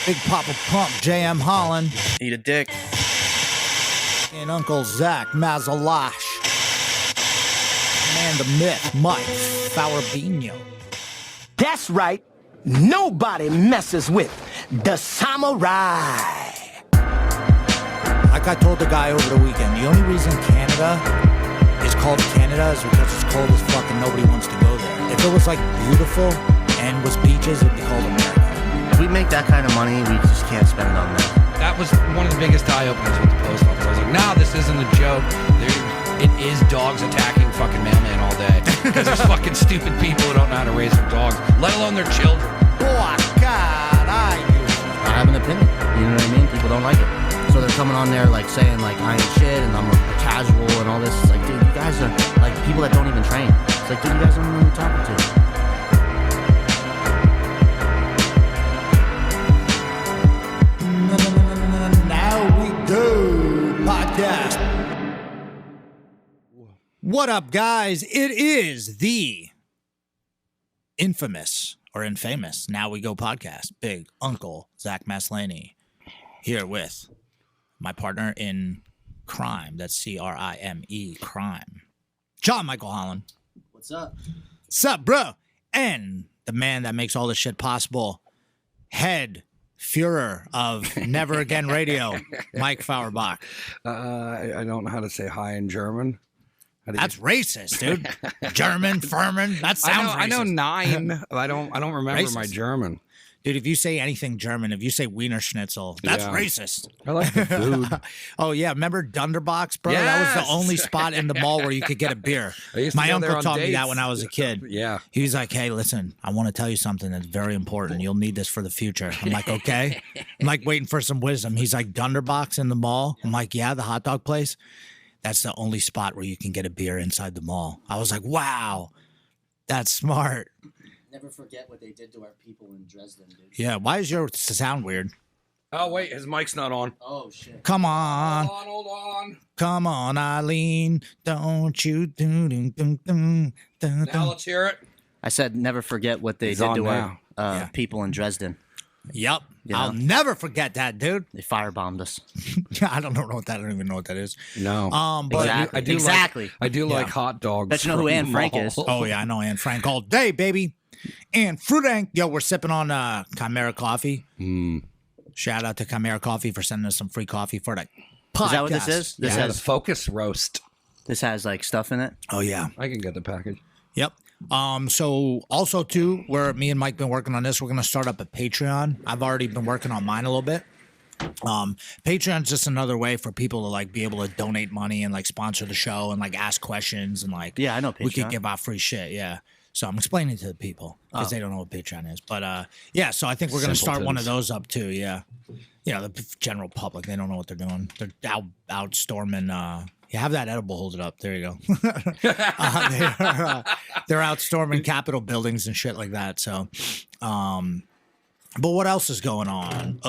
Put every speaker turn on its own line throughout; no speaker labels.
Big Papa Pump, J.M. Holland,
Eat a dick.
and Uncle Zach Mazalash, and the myth, Mike Faurbino.
That's right. Nobody messes with the samurai.
Like I told the guy over the weekend, the only reason Canada is called Canada is because it's cold as fuck and nobody wants to go there. If it was like beautiful and was beaches, it'd be called America.
If we make that kind of money, we just can't spend it on that.
That was one of the biggest eye-openers with the post office. I was like, no, this isn't a joke. It is dogs attacking fucking mailman all day. Because there's fucking stupid people who don't know how to raise their dogs, let alone their children.
Oh, God,
I have an opinion. You know what I mean? People don't like it. So they're coming on there like saying like I ain't shit and I'm a casual and all this. It's like, dude, you guys are like people that don't even train. It's like, dude, you guys don't know who you're talking to.
Now we go podcast. What up, guys? It is the infamous or infamous Now We Go podcast. Big Uncle Zach Maslany here with my partner in crime. That's C-R-I-M-E, crime. John Michael Holland.
What's up?
What's up, bro? And the man that makes all this shit possible, head Führer of Never Again Radio, Mike Fauerbach.
I don't know how to say hi in German.
That's racist, dude. German, Furman. That sounds racist.
I know nine. I don't remember
Racist.
my German.
Dude, if you say anything German, if you say Wiener Schnitzel, that's
Yeah.
racist.
I like the food.
Oh, yeah. Remember Dunderbox, bro? That was the
Yes.
only spot in the mall where you could get a beer.
I used to
My
go there
uncle
on
taught me that
dates.
when I was a kid.
Yeah.
He was like, hey, listen, I want to tell you something that's very important. You'll need this for the future. I'm like, okay. I'm like waiting for some wisdom. He's like, Dunderbox in the mall? I'm like, yeah, the hot dog place. That's the only spot where you can get a beer inside the mall. I was like, wow, that's smart.
Never forget what they did to our people in Dresden, dude.
Yeah, why is your sound weird?
Oh wait, his mic's not on.
Oh shit.
Come on.
Hold on.
Come on, Eileen. Don't you do do do do do
Now
do.
let's hear it.
I said never forget what they
It's
did
on
to
now.
our
Yeah.
people in Dresden.
Yep.
You know?
I'll never forget that, dude.
They firebombed us.
I don't know what that. I don't even know what that is.
No.
But
Exactly.
I do
Exactly.
I do like
Yeah.
hot dogs.
Bet you know who
from
Anne
the
Frank
mall.
is.
oh yeah, I know Anne Frank all day, baby. And Fruit. Yo, we're sipping on Chimera coffee. Shout out to Chimera Coffee for sending us some free coffee for the podcast.
Is that what this is? This
Yeah,
has
the Focus roast.
this has like stuff in it.
Oh yeah.
I can get the package.
Yep. So also too, where me and Mike been working on this, we're gonna start up a Patreon. I've already been working on mine a little bit. Patreon's just another way for people to like be able to donate money and like sponsor the show and like ask questions and like
Yeah, I know
we could
Patreon.
give out free shit. Yeah. So I'm explaining to the people because they don't know what Patreon is. But yeah, so I think we're gonna start one of those up too. Yeah. You know, the general public, they don't know what they're doing. They're out storming. You have that edible, hold it up. There you go. They're out storming Capitol buildings and shit like that. So, but what else is going on?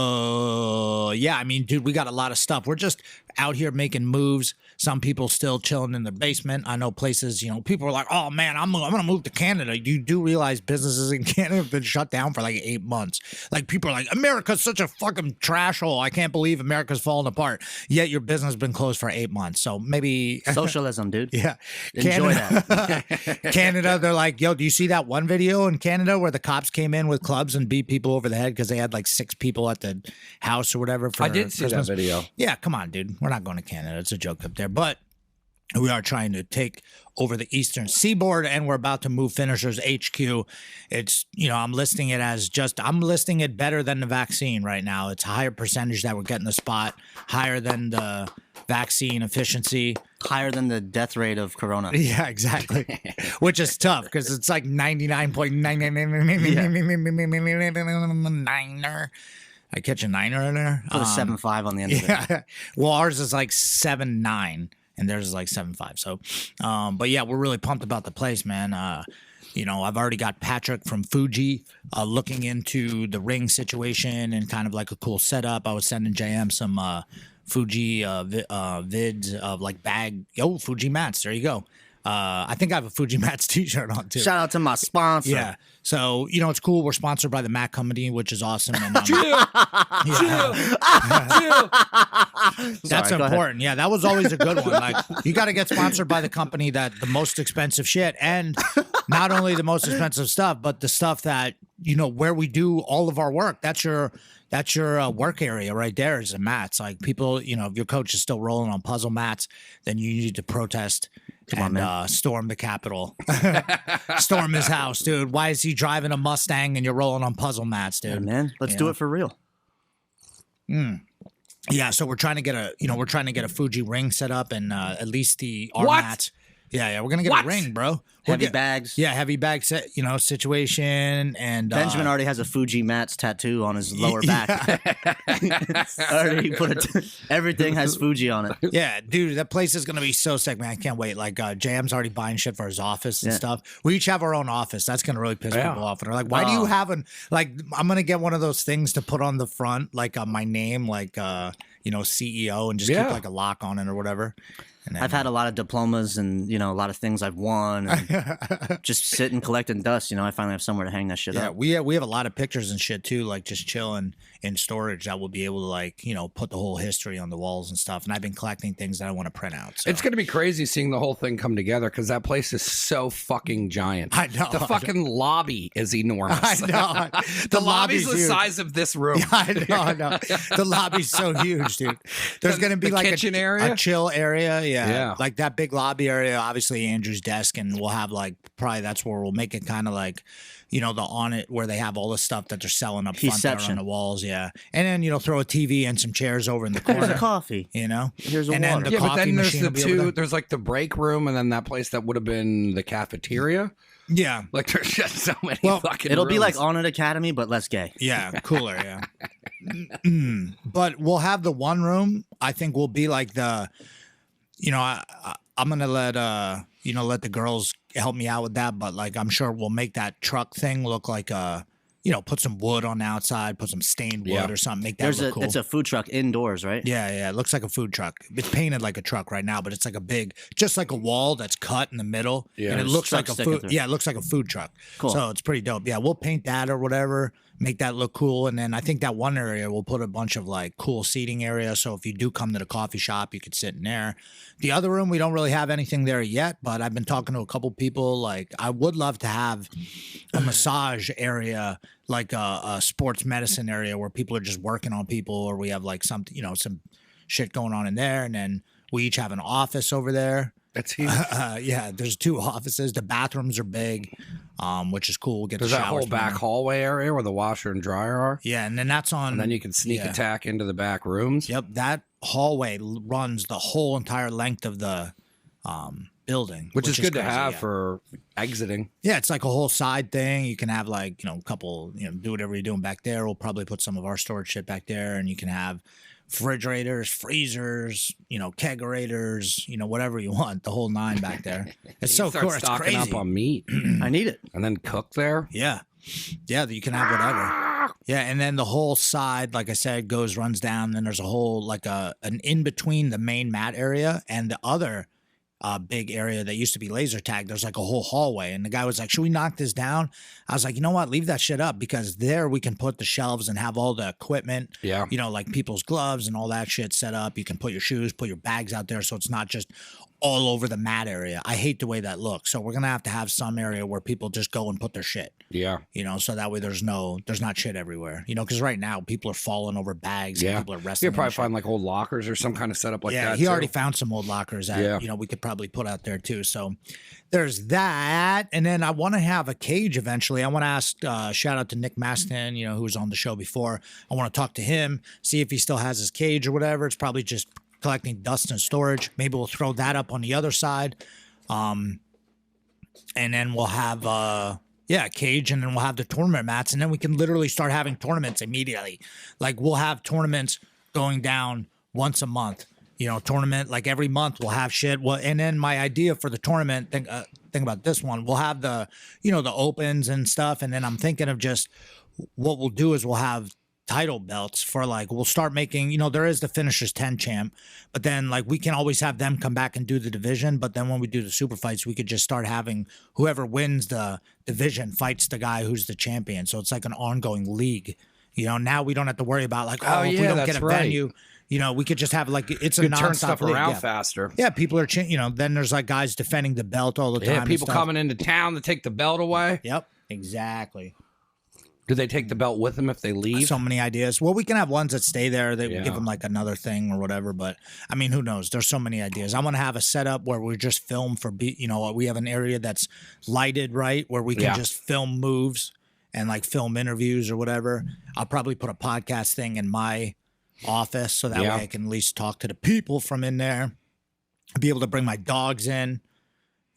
Yeah, I mean, dude, we got a lot of stuff. We're just out here making moves. Some people still chilling in their basement. I know places, you know, people are like, oh man, I'm going to move to Canada. You do realize businesses in Canada have been shut down for like 8 months. Like people are like, America's such a fucking trash hole. I can't believe America's falling apart. Yet your business has been closed for 8 months. So maybe
Socialism, dude.
yeah.
Enjoy
Canada, Canada, they're like, yo, do you see that one video in Canada where the cops came in with clubs and beat people over the head because they had like 6 people at the house or whatever for
I did see
Christmas?
that video.
Yeah, come on, dude. We're not going to Canada. It's a joke up there. But we are trying to take over the eastern seaboard and we're about to move Finishers HQ. It's, you know, I'm listing it better than the vaccine right now. It's a higher percentage that we're getting the spot, higher than the vaccine efficiency.
Higher than the death rate of Corona.
Yeah, exactly. Which is tough because it's like 99.9. I catch a niner in there.
Put a 7.5 on the end of it.
Yeah. Well, ours is like 7.9 and theirs is like 7.5. So, but yeah, we're really pumped about the place, man. You know, I've already got Patrick from Fuji looking into the ring situation and kind of like a cool setup. I was sending JM some Fuji vids of like Fuji mats. There you go. I think I have a Fuji Mats t-shirt on too.
Shout out to my sponsor.
Yeah. So, it's cool. We're sponsored by the Mat Company, which is awesome. And, That's
Sorry, go ahead.
important. Yeah, that was always a good one. Like, you got to get sponsored by the company that the most expensive shit, and not only the most expensive stuff, but the stuff that, where we do all of our work. That's your work area right there is the mats. Like people, if your coach is still rolling on puzzle mats, then you need to protest and storm the Capitol. Storm his house, dude. Why is he driving a Mustang and you're rolling on puzzle mats, dude?
Yeah, man, let's do it for real.
Yeah, so we're trying to get a Fuji ring set up and at least our
What?
mats. Yeah, we're gonna get
What?
a ring, bro.
Heavy bags.
Yeah, heavy bag set, situation and
Benjamin already has a Fuji Mats tattoo on his lower back. Already everything has Fuji on it.
Yeah, dude, that place is gonna be so sick, man. I can't wait. Like, Jam's already buying shit for his office and stuff. We each have our own office. That's gonna really piss people off. And they're like, "Why do you have I'm gonna get one of those things to put on the front, like my name, like CEO, and just keep like a lock on it or whatever." And then,
I've had a lot of diplomas and a lot of things I've won, and just sitting collecting dust. I finally have somewhere to hang that shit
yeah,
up.
we have a lot of pictures and shit too, like just chilling in storage that we'll be able to put the whole history on the walls and stuff. And I've been collecting things that I want to print out. So.
It's going to be crazy seeing the whole thing come together because that place is so fucking giant.
I know.
The fucking lobby is enormous.
I know.
The lobby's the
huge.
size of this room.
I know. The lobby's so huge, dude. There's going to be
The
like
kitchen area?
a chill area.
Yeah.
Like that big lobby area, obviously Andrew's desk, and we'll have probably that's where we'll make it kind of like, the on it where they have all the stuff that they're selling up front there on the walls. Yeah. And then, throw a TV and some chairs over in the corner.
Here's a coffee.
and
Here's a water.
then the
Yeah, but
coffee
then there's
machine
the
will be over there.
two. There's like the break room, and then that place that would have been the cafeteria.
Yeah.
Like there's just so many fucking.
It'll be
rooms.
like On It Academy, but less gay.
Yeah, cooler, yeah. But we'll have the one room. I think will be like the, I'm gonna let let the girls help me out with that. But like, I'm sure we'll make that truck thing look like put some wood on the outside, put some stained wood or something. Make that look cool.
It's a food truck indoors, right?
Yeah, it looks like a food truck. It's painted like a truck right now, but it's like just like a wall that's cut in the middle,
Yeah.
and it looks like a
Truck sticking
food.
through.
Yeah, it looks like a food truck.
Cool.
So it's pretty dope. Yeah, we'll paint that or whatever, make that look cool, and then I think that one area we'll put a bunch of like cool seating area. So if you do come to the coffee shop, you could sit in there. The other room, we don't really have anything there yet, but I've been talking to a couple people. Like, I would love to have a massage area, like a sports medicine area where people are just working on people, or we have like something, some shit going on in there. And then we each have an office over there.
That's huge.
Yeah, there's 2 offices. The bathrooms are big, which is cool. We'll get
There's
the
that
showers
whole back
from there.
hallway area where the washer and dryer are.
Yeah, and then that's on.
And then you can sneak
yeah.
attack into the back rooms.
Yep, that hallway runs the whole entire length of the building,
Which is good to
crazy,
have
yeah.
for exiting.
Yeah, it's like a whole side thing. You can have like, a couple, do whatever you're doing back there. We'll probably put some of our storage shit back there, and you can have refrigerators, freezers, kegerators, whatever you want, the whole 9 back there. It's so
Start
cool. It's
stocking
crazy.
up on meat
I need it.
and then cook there.
Yeah. Yeah, you can have whatever. Yeah, and then the whole side, like I said, runs down. Then there's a whole, like an in between the main mat area and the other big area that used to be laser tag. There's like a whole hallway. And the guy was like, should we knock this down? I was like, you know what? Leave that shit up, because there we can put the shelves and have all the equipment,
Yeah.
like people's gloves and all that shit set up. You can put your shoes, put your bags out there. So it's not just all over the mat area. I hate the way that looks. So we're going to have some area where people just go and put their shit.
Yeah.
So that way there's not shit everywhere, because right now people are falling over bags.
Yeah.
And people are wrestling.
You'll probably
and shit.
find like old lockers or some kind of setup like
Yeah,
that.
he
too.
already found some old lockers that,
Yeah.
we could probably put out there too. So there's that. And then I want to have a cage eventually. I want to ask, shout out to Nick Maston, who was on the show before. I want to talk to him, see if he still has his cage or whatever. It's probably just collecting dust and storage. Maybe we'll throw that up on the other side. And then we'll have, a cage, and then we'll have the tournament mats, and then we can literally start having tournaments immediately. Like, we'll have tournaments going down once a month. Tournament, like every month we'll have shit. Well, and then my idea for the tournament, think about this one. We'll have the, the opens and stuff, and then I'm thinking of just what we'll do is we'll have title belts for like, we'll start making, there is the finishers 10 champ, but then like we can always have them come back and do the division. But then when we do the super fights, we could just start having whoever wins the division fights the guy who's the champion. So it's like an ongoing league. Now we don't have to worry about like, if we don't get a venue, we could just have like, it's a
You turn
nonstop
stuff
league.
around
Yeah.
faster.
Yeah, people are, then there's like guys defending the belt all the time.
Yeah,
and
people
stuff.
coming into town to take the belt away.
Yep, exactly.
Do they take the belt with them if they leave?
So many ideas. Well, we can have ones that stay there. They
Yeah.
give them like another thing or whatever. But I mean, who knows? There's so many ideas. I want to have a setup where we just film for, we have an area that's lighted right where we can
Yeah.
just film moves and like film interviews or whatever. I'll probably put a podcast thing in my office so that
Yeah.
way I can at least talk to the people from in there. Be able to bring my dogs in.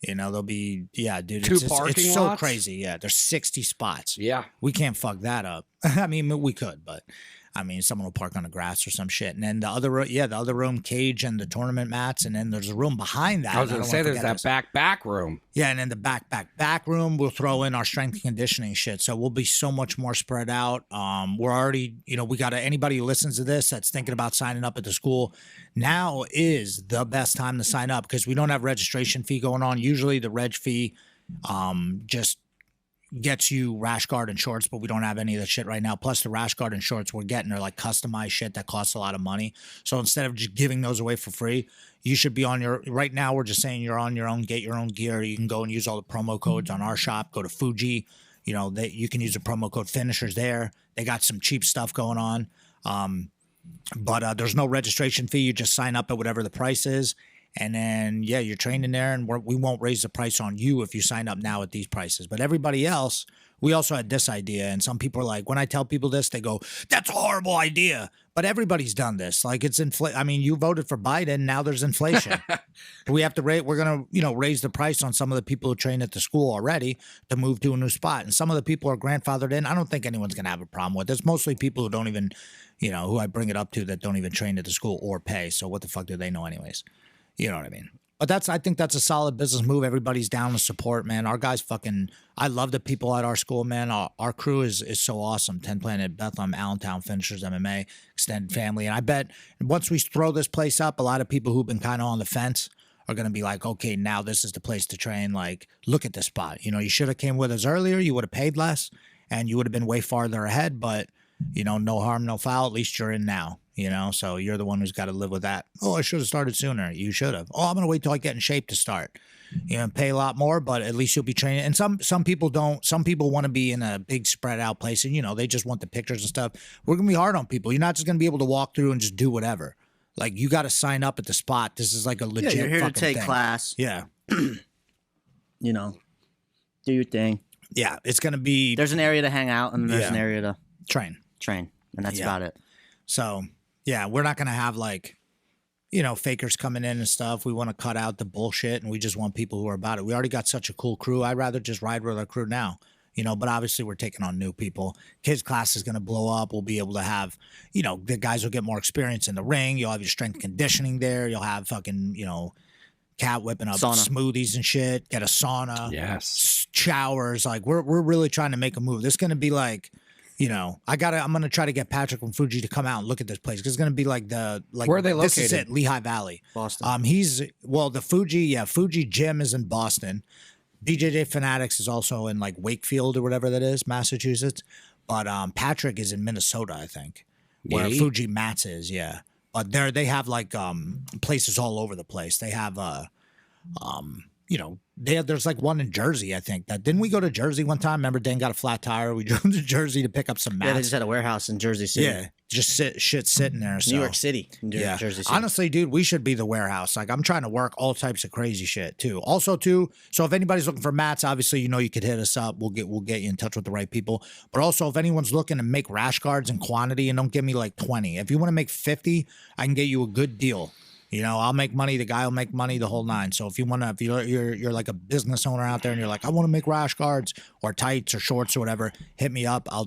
They'll be, dude.
Two
It's
parking
so
lots?
crazy. Yeah, there's 60 spots.
Yeah.
We can't fuck that up. I mean, we could, but I mean, someone will park on the grass or some shit. And then the other room, cage and the tournament mats. And then there's a room behind that.
I was
and
going to
don't
say
wanna
there's
forget
that back room.
Yeah, and in the back room, we'll throw in our strength and conditioning shit. So we'll be so much more spread out. We're already, we got anybody who listens to this that's thinking about signing up at the school. Now is the best time to sign up because we don't have registration fee going on. Usually the reg fee just gets you rash guard and shorts, but we don't have any of that shit right now. Plus the rash guard and shorts we're getting are like customized shit that costs a lot of money. So instead of just giving those away for free, you should be right now we're just saying you're on your own, get your own gear. You can go and use all the promo codes on our shop. Go to Fuji, you can use the promo code finishers there. They got some cheap stuff going on. But there's no registration fee. You just sign up at whatever the price is. And then, you're training there, and we won't raise the price on you if you sign up now at these prices. But everybody else, we also had this idea, and some people are like, when I tell people this, they go, that's a horrible idea. But everybody's done this. Like, it's I mean, you voted for Biden, now there's inflation. We have to we're going to, raise the price on some of the people who train at the school already to move to a new spot. And some of the people are grandfathered in. I don't think anyone's going to have a problem with it. It's mostly people who don't even, who I bring it up to that don't even train at the school or pay. So what the fuck do they know anyways? You know what I mean? But I think that's a solid business move. Everybody's down to support, man. Our guys I love the people at our school, man. Our crew is so awesome. 10 Planet, Bethlehem, Allentown, Finishers, MMA, Extended Family. And I bet once we throw this place up, a lot of people who've been kind of on the fence are going to be like, okay, now this is the place to train. Like, look at this spot. You should have came with us earlier. You would have paid less and you would have been way farther ahead. But, no harm, no foul. At least you're in now. So you're the one who's got to live with that. Oh, I should have started sooner. You should have. Oh, I'm going to wait till I get in shape to start. Pay a lot more, but at least you'll be training. And some people don't. Some people want to be in a big spread out place and, they just want the pictures and stuff. We're going to be hard on people. You're not just going to be able to walk through and just do whatever. Like, you got to sign up at the spot. This is like a legit
you're here to
fucking
take
thing.
class.
Yeah.
Do your thing.
Yeah. It's going to be
There's an area to hang out, and there's
Yeah.
an area to
train.
train, and that's
Yeah.
about it.
So, yeah, we're not going to have like, fakers coming in and stuff. We want to cut out the bullshit and we just want people who are about it. We already got such a cool crew. I'd rather just ride with our crew now, but obviously we're taking on new people. Kids class is going to blow up. We'll be able to have, the guys will get more experience in the ring. You'll have your strength conditioning there. You'll have fucking, cat whipping up
Sauna.
smoothies and shit, get a sauna,
Yes.
showers. Like we're really trying to make a move. This is going to be like, I'm going to try to get Patrick from Fuji to come out and look at this place. Cause it's going to be like
Where are they
This is
located?
it, Lehigh Valley.
Boston.
The Fuji gym is in Boston. BJJ Fanatics is also in like Wakefield or whatever that is, Massachusetts. But Patrick is in Minnesota, I think, where
Yay.
Fuji Mats is. Yeah. But they have like places all over the place. They have there's like one in Jersey, I think. Didn't we go to Jersey one time? Remember, Dan got a flat tire. We drove to Jersey to pick up some mats.
Yeah, they just had a warehouse in Jersey City.
Yeah, just shit sitting there. So.
New York City.
Yeah,
Jersey City.
honestly, dude, we should be the warehouse. Like, I'm trying to work all types of crazy shit too. Also, too, so if anybody's looking for mats, obviously, you could hit us up. We'll get you in touch with the right people. But also, if anyone's looking to make rash guards in quantity, and don't give me like 20. If you want to make 50, I can get you a good deal. I'll make money. The guy will make money, the whole nine. So if you're like a business owner out there and you're like, I want to make rash guards or tights or shorts or whatever, hit me up. I'll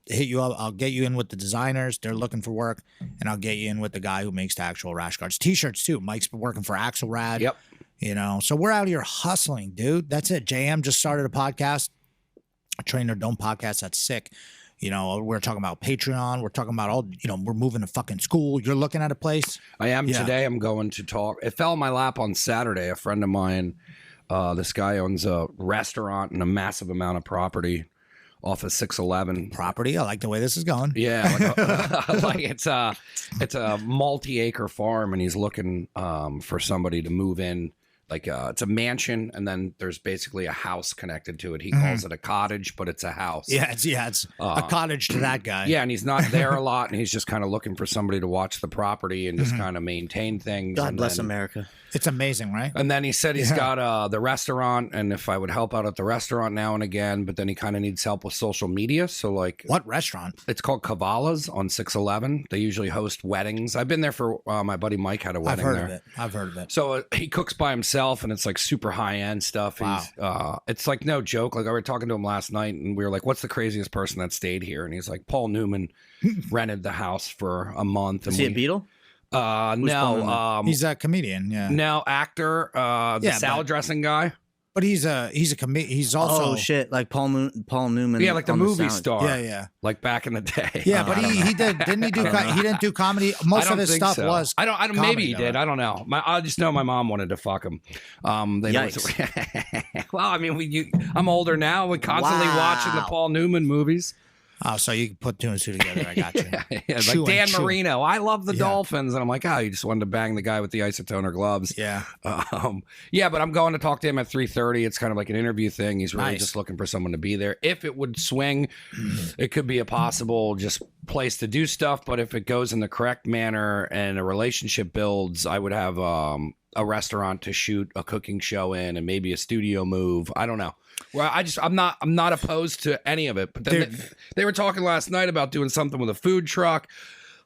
hit you up. I'll get you in with the designers. They're looking for work, and I'll get you in with the guy who makes the actual rash guards. T-shirts too. Mike's been working for Axelrad.
Yep.
So we're out here hustling, dude. That's it. JM just started a podcast. Trainer Don't podcast. That's sick. You know, we're talking about Patreon. We're talking about all, you know, we're moving to fucking school. You're looking at a place.
I am
Yeah.
today. I'm going to talk. It fell in my lap on Saturday. A friend of mine, this guy owns a restaurant and a massive amount of property off of 611.
Property. I like the way this is going.
Yeah, like it's a multi-acre farm, and he's looking for somebody to move in. Like it's a mansion, and then there's basically a house connected to it. He calls it a cottage, but it's a house.
Yeah, it's a cottage to that guy.
Yeah, and he's not there a lot, and he's just kind of looking for somebody to watch the property and just kind of maintain things.
God
and
bless
then,
America.
It's amazing, right?
And then he said he's got the restaurant, and if I would help out at the restaurant now and again, but then he kind of needs help with social media. So like,
What restaurant?
it's called Cavala's on 611. They usually host weddings. I've been there for my buddy Mike had a
I've
wedding
heard
there.
of it. I've heard of it.
So he cooks by himself, and it's like super high end stuff.
Wow.
He's, it's like no joke. Like I were talking to him last night, and we were like, "What's the craziest person that stayed here?" And he's like, "Paul Newman rented the house for a month." And
Is he a Beatle? Paul
no,
Newman?
He's a comedian. Yeah,
no actor, the
Yeah,
salad
but-
dressing guy.
but he's a comedian. He's also
Oh shit! Like Paul Newman.
Yeah, like the
on
movie
sound.
star.
Yeah, yeah,
Like back in the day.
yeah. But he didn't he do he didn't do comedy.
I
Most
don't
of his
think
stuff
so.
was.
I don't. Maybe
comedy,
he
though,
did.
right?
I don't know. I just know my mom wanted to fuck him. They well, I mean, I'm older now. We're constantly watching the
Wow.
Paul Newman movies.
Oh, so you can put two and two together. I got you.
Yeah, like
Chew and
Dan
chew.
Marino. I love the
Yeah.
Dolphins, and I'm like, oh, you just wanted to bang the guy with the isotoner gloves.
Yeah.
Yeah, but I'm going to talk to him at 3:30. It's kind of like an interview thing. He's really
Nice.
just looking for someone to be there. If it would swing, it could be a possible just place to do stuff. But if it goes in the correct manner and a relationship builds, I would have a restaurant to shoot a cooking show in, and maybe a studio move. I don't know. Well, I'm not opposed to any of it. But then they were talking last night about doing something with a food truck.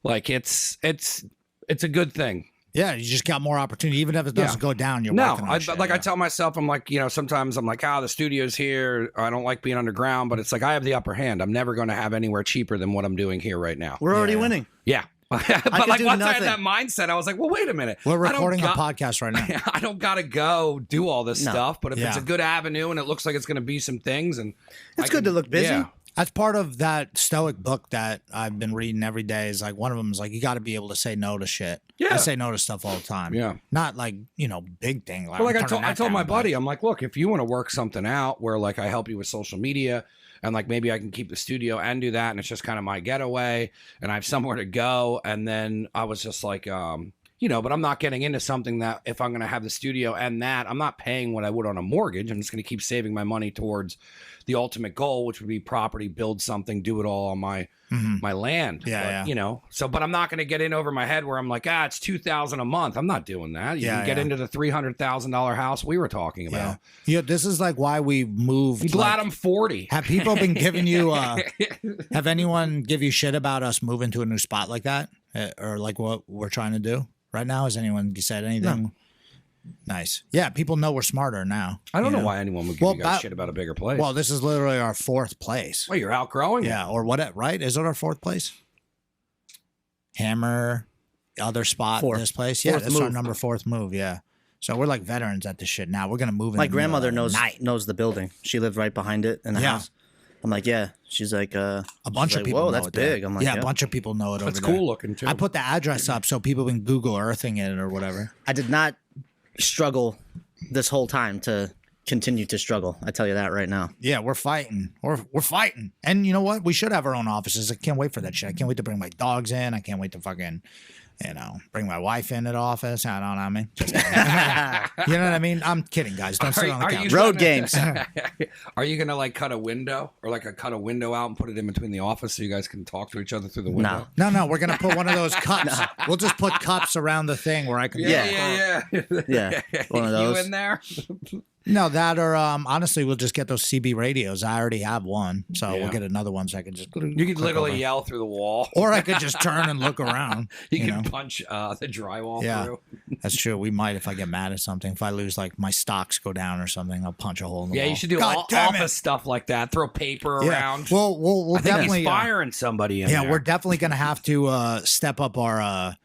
Like it's a good thing.
Yeah, you just got more opportunity. Even if it doesn't go down, you're
No,
working on shit,
I tell myself, I'm like, sometimes I'm like, the studio's here. I don't like being underground, but it's like I have the upper hand. I'm never going to have anywhere cheaper than what I'm doing here right now.
We're already winning.
Yeah. But
could
like
do
once I had
nothing.
that mindset, I was like, well, wait a minute.
We're
I don't
recording a
got-
podcast right now.
I don't got to go do all this
No.
stuff, but if it's
Yeah.
a good avenue and it looks like it's going to be some things, and
It's
I
good to look busy.
Yeah.
That's part of that Stoic book that I've been reading every day. Is like one of them is like you got to be able to say no to shit.
Yeah.
I say no to stuff all the time.
Yeah.
Not like big thing.
Well, like
I'm
I
turning that
told my
down, but-
buddy, I'm like, look, if you want to work something out where like I help you with social media and like maybe I can keep the studio and do that, and it's just kind of my getaway, and I have somewhere to go, and then I was just like, but I'm not getting into something that if I'm going to have the studio and that, I'm not paying what I would on a mortgage. I'm just going to keep saving my money towards the ultimate goal, which would be property, build something, do it all on my land.
Yeah,
But, but I'm not going to get in over my head where I'm like, it's $2,000 a month. I'm not doing that. You
Yeah,
can get
yeah.
into the $300,000 house we were talking about.
Yeah. This is like why we moved.
I'm glad
like,
I'm 40.
have people been giving you? Have anyone give you shit about us moving to a new spot like that, or like what we're trying to do right now? Has anyone said anything? Nice. Yeah, people know we're smarter now.
I don't
you
know why anyone would give
Well,
you guys
that-
shit about a bigger place.
Well, this is literally our fourth place.
Well, you're outgrowing it.
Yeah, or what? Right? Is it our fourth place? Hammer, other spot,
Fourth.
this place. Yeah,
Fourth
that's our
move.
number fourth move. Yeah. So we're like veterans at this shit now. We're gonna move in
My
the middle
grandmother
of the night.
knows the building. She lived right behind it in the
Yeah.
house. I'm like, yeah. She's like,
A bunch
she's
of
like,
people.
Whoa,
know
that's
it there.
big. I'm like,
yeah,
yeah.
a bunch of people know it
That's
over
cool
there.
looking too.
I put the address up so people can Google Earthing it or whatever.
I did not struggle this whole time to continue to struggle. I tell you that right now.
Yeah, we're fighting. We're fighting. And you know what? We should have our own offices. I can't wait for that shit. I can't wait to bring my dogs in. I can't wait to fucking, bring my wife in at office. I don't know what I mean. Just kidding. You know what I mean? I'm kidding, guys. Don't sit on the couch.
Road games.
Are you gonna like cut a window or like cut a window out and put it in between the office so you guys can talk to each other through the window?
No, we're gonna put one of those cups. We'll just put cups around the thing where I can.
Yeah. Yeah, one of those.
You in there?
No, that or honestly, we'll just get those CB radios. I already have one, so
Yeah.
we'll get another one so I can just.
You could literally yell through the wall.
Or I could just turn and look around.
You
You
can
know?
punch the drywall
Yeah.
through.
That's true. We might if I get mad at something. If I lose, like my stocks go down or something, I'll punch a hole in the
Yeah,
wall.
you should do
God damn it.
office stuff like that. Throw paper
Yeah.
around.
We'll
I think
definitely
he's firing somebody in
yeah,
there.
we're definitely gonna have to step up our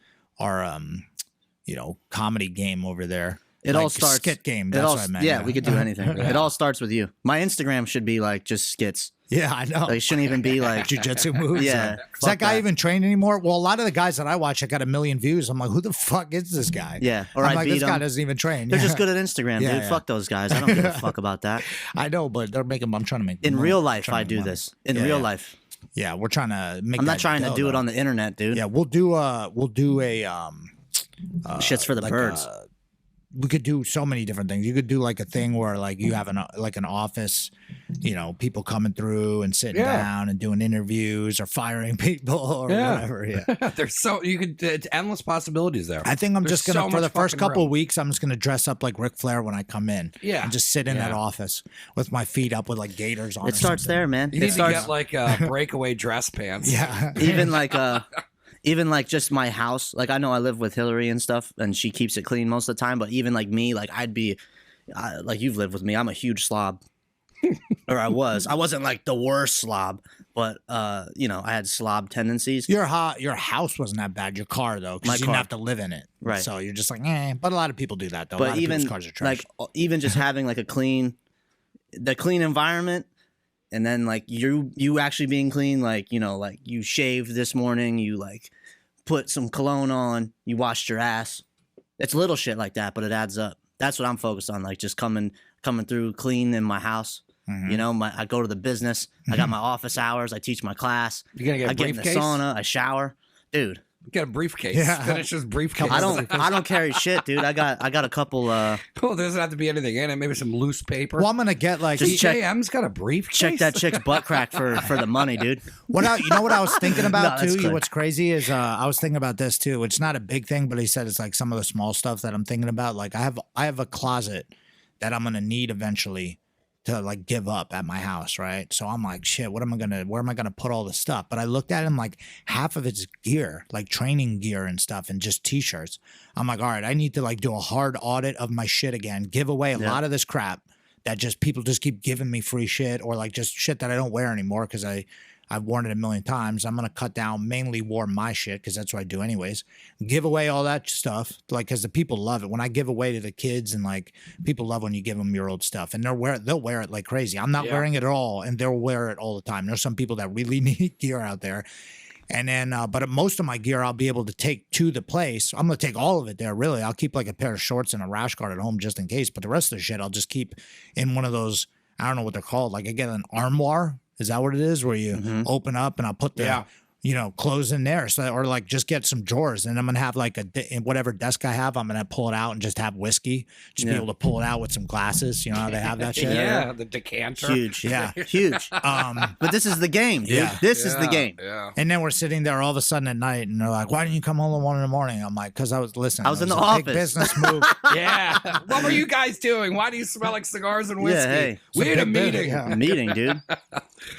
comedy game over there.
It
Like
all starts
skit game.
it
That's
all-
what I meant.
Yeah, we could do anything. It all starts with you. My Instagram should be like just skits.
Yeah, I know.
Like, it shouldn't even be like
Jiu-jitsu moves.
Yeah,
Is
fuck
that guy
that.
even trained anymore? Well, a lot of the guys that I watch, I got 1 million views. I'm like, who the fuck is this guy?
Yeah, or
I'm
I
like,
beat
this guy
him.
doesn't even train.
They're
Yeah.
just good at Instagram,
Yeah,
dude.
yeah.
Fuck those guys. I don't give a fuck about that.
I know, but they're making. I'm trying to make.
In
money.
real life,
Trying to
I
make
do
money.
this. In
Yeah,
real
yeah.
life,
Yeah, we're trying to make.
I'm not
that
trying to
dough,
do it
though.
on the internet, dude.
Yeah, we'll do a
Shit's for the
like
birds.
we could do so many different things. You could do like a thing where like you have an office, people coming through and sitting
Yeah.
down and doing interviews or firing people or
Yeah.
whatever. Yeah.
There's it's endless possibilities there.
I think I'm
There's
just gonna
so
for the
much
first
fucking
couple
room.
of weeks, I'm just gonna dress up like Ric Flair when I come in.
Yeah.
And just sit in that
Yeah.
office with my feet up with like gaiters on.
It
or
starts
something.
there, man.
You
It
need to
starts
get like breakaway dress pants.
Yeah.
even like just my house. Like I know I live with Hillary and stuff, and she keeps it clean most of the time. But even like me, like I'd be like you've lived with me. I'm a huge slob, or I was. I wasn't like the worst slob, but I had slob tendencies.
Your house wasn't that bad. Your car though,
My
because you
car.
didn't have to live in it.
Right.
So you're just like, eh. But a lot of people do that though. a lot
But
of
even
people's cars are trash.
like even just having like the clean environment, and then like you actually being clean, like like you shaved this morning, you like put some cologne on, you washed your ass. It's little shit like that, but it adds up. That's what I'm focused on, like just coming through clean in my house.
Mm-hmm.
I go to the business. I got my office hours. I teach my class.
You gonna get a
I get in the
briefcase?
sauna. I shower, dude.
Get a briefcase.
Yeah.
Finish his briefcase.
I don't carry shit, dude. I got a couple.
Oh, there doesn't have to be anything in it. Maybe some loose paper.
well, I'm gonna get like
Just check-
DJM's got a briefcase.
Check that chick's butt crack for the money, dude.
what I was thinking about
No, that's
too.
clear.
What's crazy is I was thinking about this too. It's not a big thing, but he said it's like some of the small stuff that I'm thinking about. Like I have a closet that I'm gonna need eventually to like give up at my house, right? So I'm like, shit, where am I gonna put all this stuff? But I looked at him like half of it's gear, like training gear and stuff, and just t-shirts. I'm like, all right, I need to like do a hard audit of my shit again, give away a lot of this crap that just people just keep giving me free shit or like just shit that I don't wear anymore because I've worn it 1,000,000 times. I'm gonna cut down, mainly wear my shit because that's what I do anyways. Give away all that stuff, like because the people love it when I give away to the kids, and like people love when you give them your old stuff, and they'll wear it like crazy. I'm not wearing it at all, and they'll wear it all the time. There's some people that really need gear out there. And then, but most of my gear I'll be able to take to the place. I'm gonna take all of it there. Really, I'll keep like a pair of shorts and a rash guard at home just in case. But the rest of the shit I'll just keep in one of those. I don't know what they're called. Like I get an armoire. Is that what it is? Where you open up and I'll put the clothes in there. So or like just get some drawers, and I'm gonna have like whatever desk I have. I'm gonna pull it out and just have whiskey. Just be able to pull it out with some glasses. You know how they have that shit.
Yeah, the decanter.
Huge,
Yeah.
huge. But this is the game, dude.
Yeah.
This is the game.
Yeah.
And then we're sitting there all of a sudden at night, and they're like, "Why didn't you come home at 1 a.m?" I'm like, "Cause I was listening.
I was in the
a big
office."
business move."
Yeah. What were you guys doing? Why do you smell like cigars and whiskey?
hey.
We had a
big business,
meeting.
yeah.
A meeting, dude.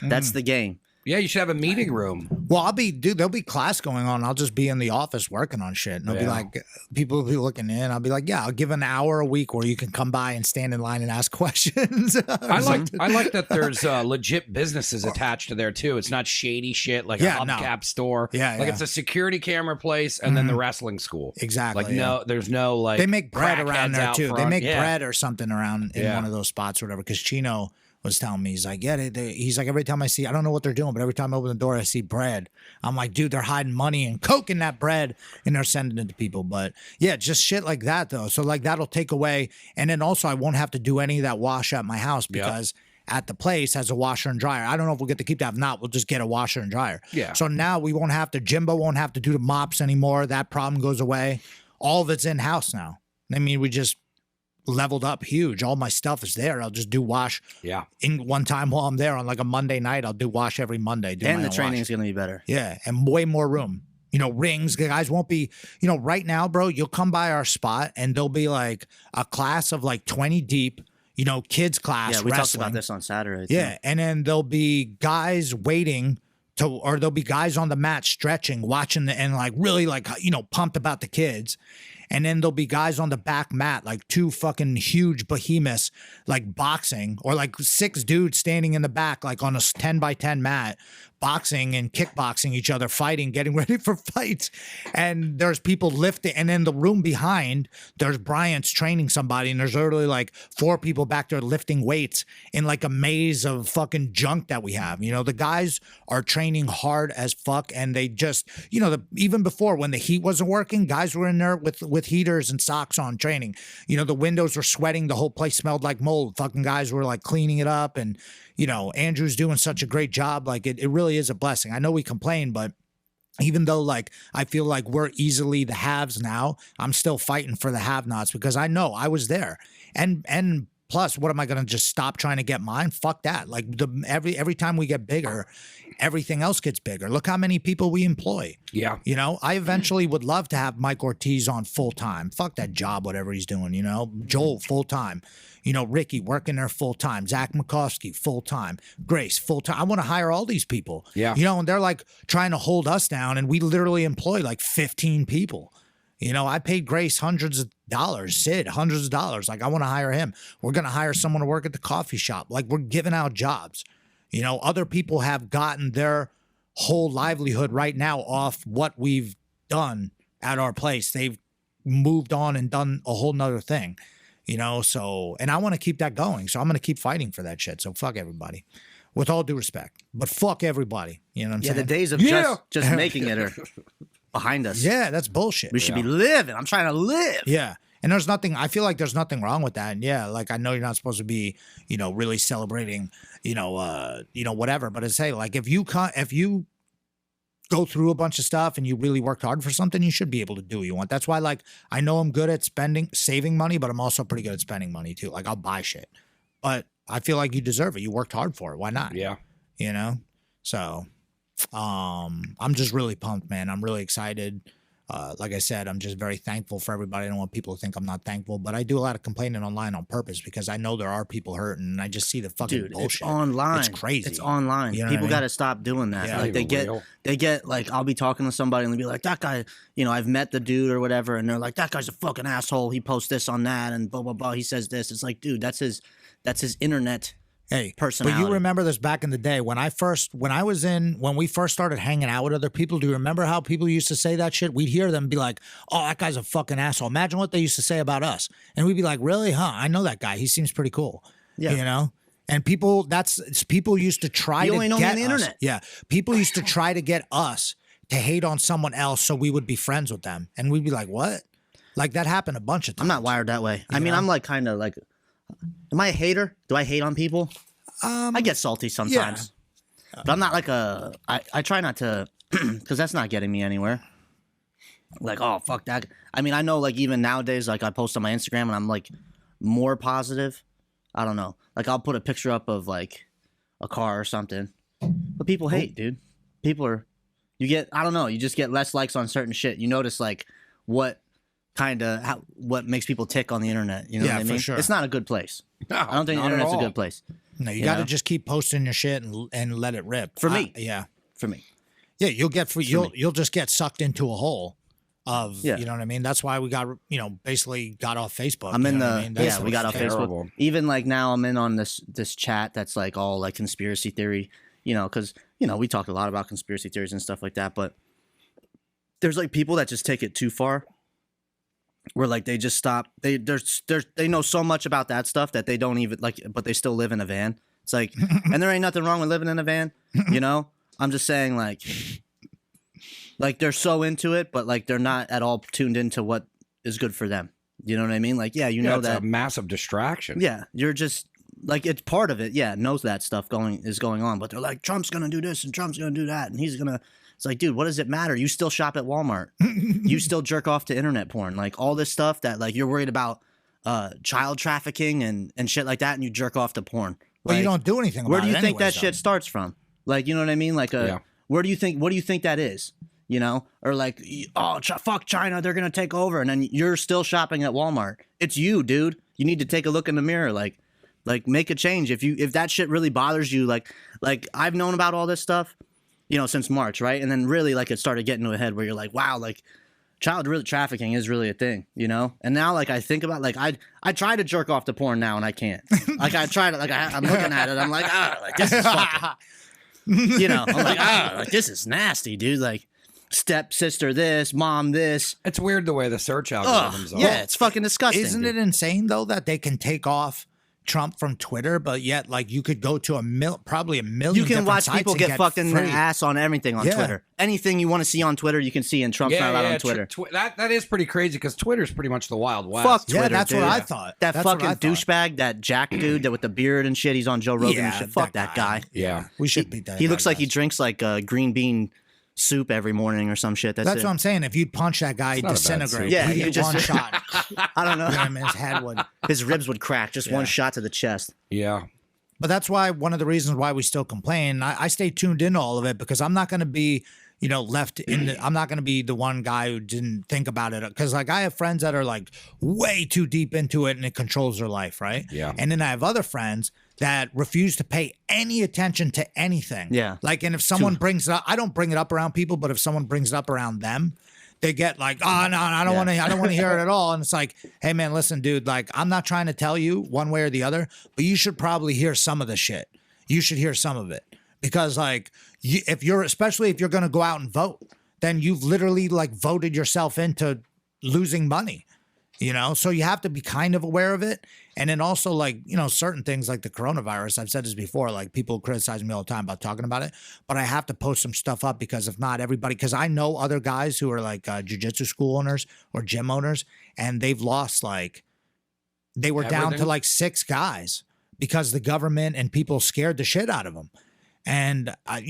That's the game.
Yeah, you should have a meeting room.
Well, there'll be class going on. I'll just be in the office working on shit. And they'll be
Yeah.
like, people will be looking in. I'll be like, yeah, I'll give an hour a week where you can come by and stand in line and ask questions.
I like that there's legit businesses attached to there too. It's not shady shit like
Yeah,
a
no.
hubcap store.
Yeah,
like
yeah.
it's a security camera place and then the wrestling school.
Exactly,
Like
yeah.
no, there's no like
They make bread around
crackheads
there
out
too. They
front.
make
Yeah.
bread or something around in
Yeah.
one of those spots or whatever. Because Chino was telling me, he's like, yeah, he's like, every time I see, I don't know what they're doing, but every time I open the door, I see bread. I'm like, dude, they're hiding money and coke in that bread, and they're sending it to people. But yeah, just shit like that though. So like that'll take away, and then also I won't have to do any of that wash at my house because. At the place has a washer and dryer. I don't know if we'll get to keep that. If not, we'll just get a washer and dryer.
Yeah.
So now we won't have to, Jimbo won't have to do the mops anymore. That problem goes away. All of it's in house now. I mean, we just leveled up huge. All my stuff is there. I'll just do wash
Yeah.
in one time while I'm there on like a Monday night. I'll do wash every Monday. Do
And
my
the
own
training
wash.
is going to be better.
Yeah, and way more room. Rings. The guys won't be, right now, bro, you'll come by our spot and there'll be like a class of like 20 deep, kids class.
Yeah, we talked
wrestling.
about this on Saturday. too.
Yeah, and then there'll be guys waiting or there'll be guys on the mat stretching, watching and like really like, pumped about the kids. And then there'll be guys on the back mat, like 2 fucking huge behemoths, like boxing, or like 6 dudes standing in the back, like on a 10 by 10 mat, boxing and kickboxing each other, fighting, getting ready for fights. And there's people lifting. And in the room behind, there's Bryant's training somebody. And there's literally like 4 people back there lifting weights in like a maze of fucking junk that we have. You know, the guys are training hard as fuck. And they just, you know, even before when the heat wasn't working, guys were in there with heaters and socks on training. You know, the windows were sweating. The whole place smelled like mold. Fucking guys were like cleaning it up. And, you know, Andrew's doing such a great job. Like it really is a blessing. I know we complain, but even though like I feel like we're easily the haves now, I'm still fighting for the have-nots because I know I was there. And plus, what am I going to just stop trying to get mine? Fuck that. Like every time we get bigger, everything else gets bigger. Look how many people we employ.
Yeah.
You know, I eventually would love to have Mike Ortiz on full time. Fuck that job, whatever he's doing, you know. Joel, full time. You know, Ricky working there full time. Zach McCoskey, full time. Grace, full time. I want to hire all these people.
Yeah.
You know, and they're like trying to hold us down, and we literally employ like 15 people. You know, I paid Grace hundreds of dollars, Sid hundreds of dollars. Like, I want to hire him. We're going to hire someone to work at the coffee shop. Like, we're giving out jobs. You know, other people have gotten their whole livelihood right now off what we've done at our place. They've moved on and done a whole nother thing, you know? So, and I want to keep that going. So I'm going to keep fighting for that shit. So fuck everybody, with all due respect, but fuck everybody. You know what I'm saying?
The days of just making it are behind us.
Yeah, that's bullshit.
We should be living. I'm trying to live.
Yeah. And there's nothing, I feel like there's nothing wrong with that. And yeah, like I know you're not supposed to be, you know, really celebrating, you know, whatever. But it's, hey, like if you go through a bunch of stuff and you really worked hard for something, you should be able to do what you want. That's why, like, I know I'm good at saving money, but I'm also pretty good at spending money too. Like I'll buy shit, but I feel like you deserve it. You worked hard for it. Why not?
Yeah.
You know? So, I'm just really pumped, man. I'm really excited. Like I said, I'm just very thankful for everybody. I don't want people to think I'm not thankful, but I do a lot of complaining online on purpose because I know there are people hurting and I just see the fucking bullshit.
It's online.
It's crazy.
It's online.
You know
people
what I mean?
got to stop doing that.
Yeah.
Like they get like, I'll be talking to somebody and they'll be like, that guy, you know, I've met the dude or whatever. And they're like, that guy's a fucking asshole. He posts this on that and blah, blah, blah. He says this. It's like, dude, that's his internet.
Hey,
personality.
But you remember this back in the day when we first started hanging out with other people. Do you remember how people used to say that shit? We'd hear them be like, "Oh, that guy's a fucking asshole." Imagine what they used to say about us, and we'd be like, "Really? Huh? I know that guy. He seems pretty cool."
Yeah.
You know. And people used to try
You
to
only know
get
me on the
us.
internet.
Yeah, people used to try to get us to hate on someone else so we would be friends with them, and we'd be like, "What?" Like that happened a bunch of times.
I'm not wired that way. I mean, I'm like kind of like, am I a hater? Do I hate on people? I get salty sometimes, but I'm not like I try not to, because that's not getting me anywhere. Like, oh, fuck that. I mean, I know like even nowadays, like I post on my Instagram and I'm like more positive. I don't know. Like I'll put a picture up of like a car or something, but people hate, dude. People are, I don't know. You just get less likes on certain shit. You notice like what makes people tick on the internet. You know what I mean?
For sure.
It's not a good place.
No,
I don't think the
not at
internet's a
all.
good place.
No, you got to just keep posting your shit and let it rip.
For me.
Yeah.
For me.
Yeah, you'll just get sucked into a hole of,
Yeah.
you know what I mean? That's why we got, basically got off Facebook.
I'm
you
in
know
the
what I mean? That's
yeah, we got off
terrible.
Facebook. Even like now I'm in on this chat that's like all like conspiracy theory, you know, because we talked a lot about conspiracy theories and stuff like that, but there's like people that just take it too far. Where like they just stop. They know so much about that stuff that they don't even like, but they still live in a van. It's like, and there ain't nothing wrong with living in a van, you know. I'm just saying like they're so into it, but like they're not at all tuned into what is good for them. You know what I mean? Like, yeah, you know
it's
that
a massive distraction.
Yeah, you're just like it's part of it. Yeah, knows that stuff is going on, but they're like Trump's gonna do this and Trump's gonna do that, and he's gonna. It's like, dude, what does it matter? You still shop at Walmart. You still jerk off to internet porn. Like all this stuff that like you're worried about child trafficking and shit like that, and you jerk off to porn.
Well,
Like,
you don't do anything about it.
where do you think
anyways,
that
though.
shit starts from? Like, you know what I mean? Like, what do you think that is? You know? Or like, oh, fuck China, they're going to take over. And then you're still shopping at Walmart. It's you, dude. You need to take a look in the mirror. Like make a change. If that shit really bothers you, like I've known about all this stuff, since March, right? And then really like it started getting to a head where you're like, wow, like child trafficking is really a thing, And now like I think about like I try to jerk off to porn now and I can't. Like I try to I'm looking at it, I'm like, like this is fucking. You know, I'm like, like this is nasty, dude. Like, stepsister this, mom this.
It's weird the way the search algorithms are.
Yeah, it's fucking disgusting.
Isn't
dude.
it insane though that they can take off Trump from Twitter, but yet like you could go to probably a million.
You can
different
watch
sites
people
and
get fucked in the
free.
ass on everything on
Yeah.
Twitter. Anything you want to see on Twitter, you can see, and Trump's not allowed on Twitter.
That is pretty crazy because Twitter's pretty much the Wild West.
Fuck
Yeah,
Twitter,
that's
dude.
what I thought.
That
That's what
fucking
I thought.
douchebag, that Jack dude that with the beard and shit, he's on Joe Rogan and
Yeah,
shit. Fuck that guy.
Yeah.
We should beat that.
He looks
guy,
like he
guys.
drinks like green bean soup every morning or some shit. That's
That's
it.
what I'm saying. If you'd punch that guy, he'd
not a bad
disintegrate.
suit.
Yeah,
He'd
you
get
just-
one shot.
I don't know.
Him, his head would.
His ribs would crack. Just one shot to the chest.
Yeah.
But that's why one of the reasons why we still complain. I stay tuned into all of it because I'm not going to be, left in. I'm not going to be the one guy who didn't think about it. Because like I have friends that are like way too deep into it and it controls their life, right?
Yeah.
And then I have other friends that refuse to pay any attention to anything.
Yeah.
Like, and if someone brings it up, I don't bring it up around people, but if someone brings it up around them, they get like, oh no, I don't want to. I don't want to hear it at all. And it's like, hey man, listen, dude. Like, I'm not trying to tell you one way or the other, but you should probably hear some of the shit. You should hear some of it because, like, especially if you're going to go out and vote, then you've literally like voted yourself into losing money. So you have to be kind of aware of it. And then also like, certain things like the coronavirus, I've said this before, like people criticize me all the time about talking about it, but I have to post some stuff up because if not everybody, because I know other guys who are like jiu-jitsu school owners or gym owners, and they've lost they were down to
Everything?
like 6 guys because the government and people scared the shit out of them. And I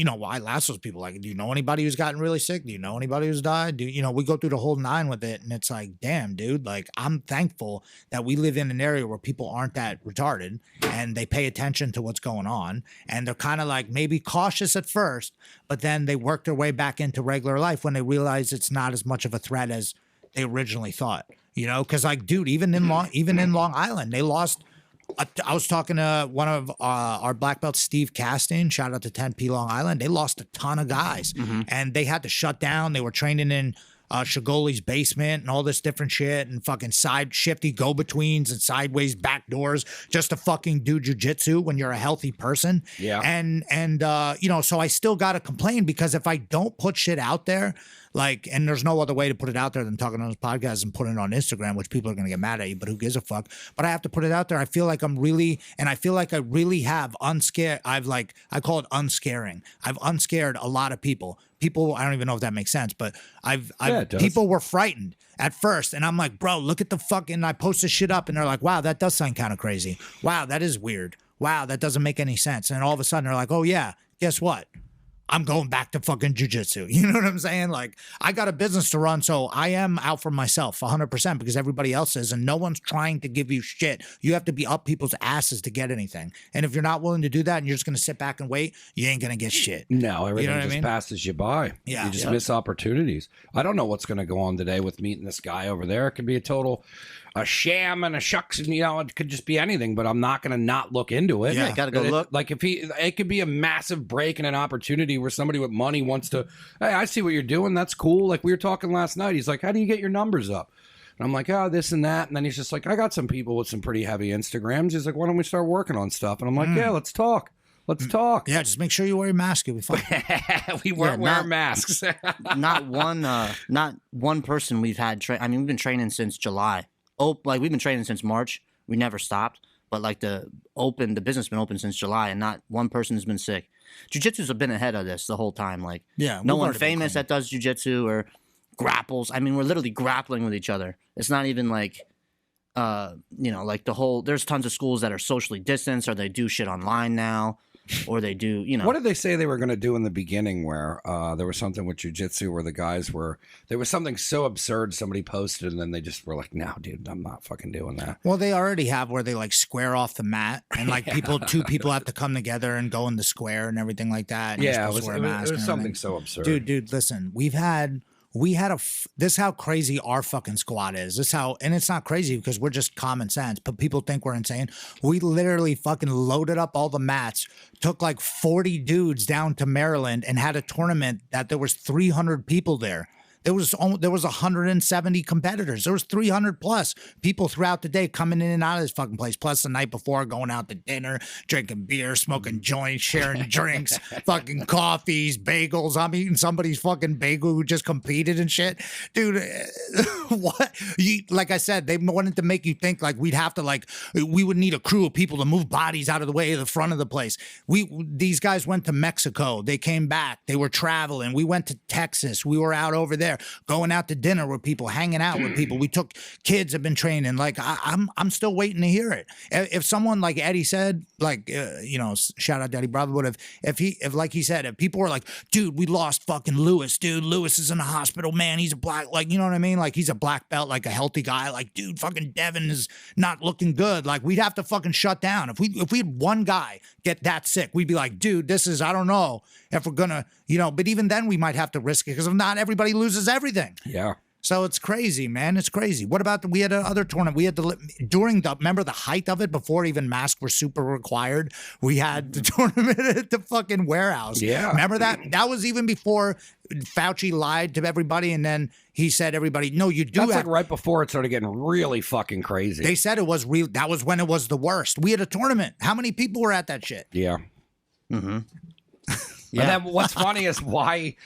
ask those people like, do you know anybody who's gotten really sick? Do you know anybody who's died? We go through the whole 9 with it, and it's like, damn, dude. Like, I'm thankful that we live in an area where people aren't that retarded and they pay attention to what's going on, and they're kind of like maybe cautious at first, but then they work their way back into regular life when they realize it's not as much of a threat as they originally thought. Because like, dude, even in Long Island, they lost. I was talking to one of our black belts, Steve Casting. Shout out to 10P Long Island. They lost a ton of guys, and they had to shut down. They were training in Shigoli's basement and all this different shit, and fucking side shifty go betweens and sideways back doors just to fucking do jujitsu when you're a healthy person.
Yeah.
And so I still gotta complain because if I don't put shit out there. Like, and there's no other way to put it out there than talking on this podcast and putting it on Instagram, which people are going to get mad at you, but who gives a fuck? But I have to put it out there. I feel like I really have unscared. I call it unscaring. I've unscared a lot of people. People, I don't even know if that makes sense, but
it does.
people were frightened at first. And I'm like, bro, look at the fucking, I post this shit up and they're like, wow, that does sound kind of crazy. Wow, that is weird. Wow, that doesn't make any sense. And all of a sudden they're like, oh yeah, guess what? I'm going back to fucking jujitsu. You know what I'm saying? Like, I got a business to run, so I am out for myself 100% because everybody else is, and no one's trying to give you shit. You have to be up people's asses to get anything. And if you're not willing to do that and you're just going to sit back and wait, you ain't going to get shit.
No, everything
what I
just
mean?
passes you by.
Yeah.
You just
Yeah.
miss opportunities. I don't know what's going to go on today with meeting this guy over there. It could be a sham and a shucks, and it could just be anything. But I'm not going to not look into it.
Yeah,
gotta go look.
Like it could be a massive break and an opportunity where somebody with money wants to. Hey, I see what you're doing. That's cool. Like we were talking last night. He's like, how do you get your numbers up? And I'm like, oh, this and that. And then he's just like, I got some people with some pretty heavy Instagrams. He's like, why don't we start working on stuff? And I'm like, yeah, let's talk. Let's talk.
Yeah, just make sure you wear your mask. You'll be fine.
We weren't
not-
wearing masks.
not one person we've had. We've been training since July. We've been training since March. We never stopped. But like the business been open since July, and not one person has been sick. Jiu-jitsu's have been ahead of this the whole time. Like,
Yeah,
no
we've
one
already been
famous
clean.
that does jiu-jitsu or grapples. I mean, we're literally grappling with each other. It's not even like, like the whole. There's tons of schools that are socially distanced, or they do shit online now, or they do,
What did they say they were going to do in the beginning where there was something with jiu-jitsu where the guys there was something so absurd somebody posted and then they just were like, no, dude, I'm not fucking doing that.
Well, they already have where they like square off the mat and like two people have to come together and go in the square and everything like that. And you're
Yeah, it
supposed
was,
to wear a mask
it was
and
something
everything.
so absurd.
Dude, listen, this is how crazy our fucking squad is. And it's not crazy because we're just common sense, but people think we're insane. We literally fucking loaded up all the mats, took like 40 dudes down to Maryland and had a tournament that there was 300 people there. There was 170 competitors. There was 300 plus people throughout the day coming in and out of this fucking place. Plus the night before, going out to dinner, drinking beer, smoking joints, sharing drinks, fucking coffees, bagels. I'm eating somebody's fucking bagel who just competed and shit, dude. What? Like I said, they wanted to make you think like we'd have to we would need a crew of people to move bodies out of the way of the front of the place. These guys went to Mexico. They came back. They were traveling. We went to Texas. We were out over there, going out to dinner with people, hanging out with people. We took kids have been training. Like I'm still waiting to hear it. If someone like Eddie said, shout out to Eddie Brotherwood, if like he said, if people were like, dude, we lost fucking Lewis, dude. Lewis is in the hospital, man. He's a black, you know what I mean? Like he's a black belt, like a healthy guy. Like, dude, fucking Devin is not looking good. Like we'd have to fucking shut down. If we had one guy get that sick, we'd be like, dude, this is, I don't know if we're gonna, but even then we might have to risk it because if not, everybody loses everything.
Yeah.
So it's crazy, man. It's crazy. What about we had another tournament? We had remember the height of it before even masks were super required? We had the tournament at the fucking warehouse.
Yeah.
Remember that? That was even before Fauci lied to everybody and then he said everybody, no, you do
That's
have.
like right before it started getting really fucking crazy.
They said it was real. That was when it was the worst. We had a tournament. How many people were at that shit?
Yeah.
Mm-hmm.
Yeah. And then what's funny is why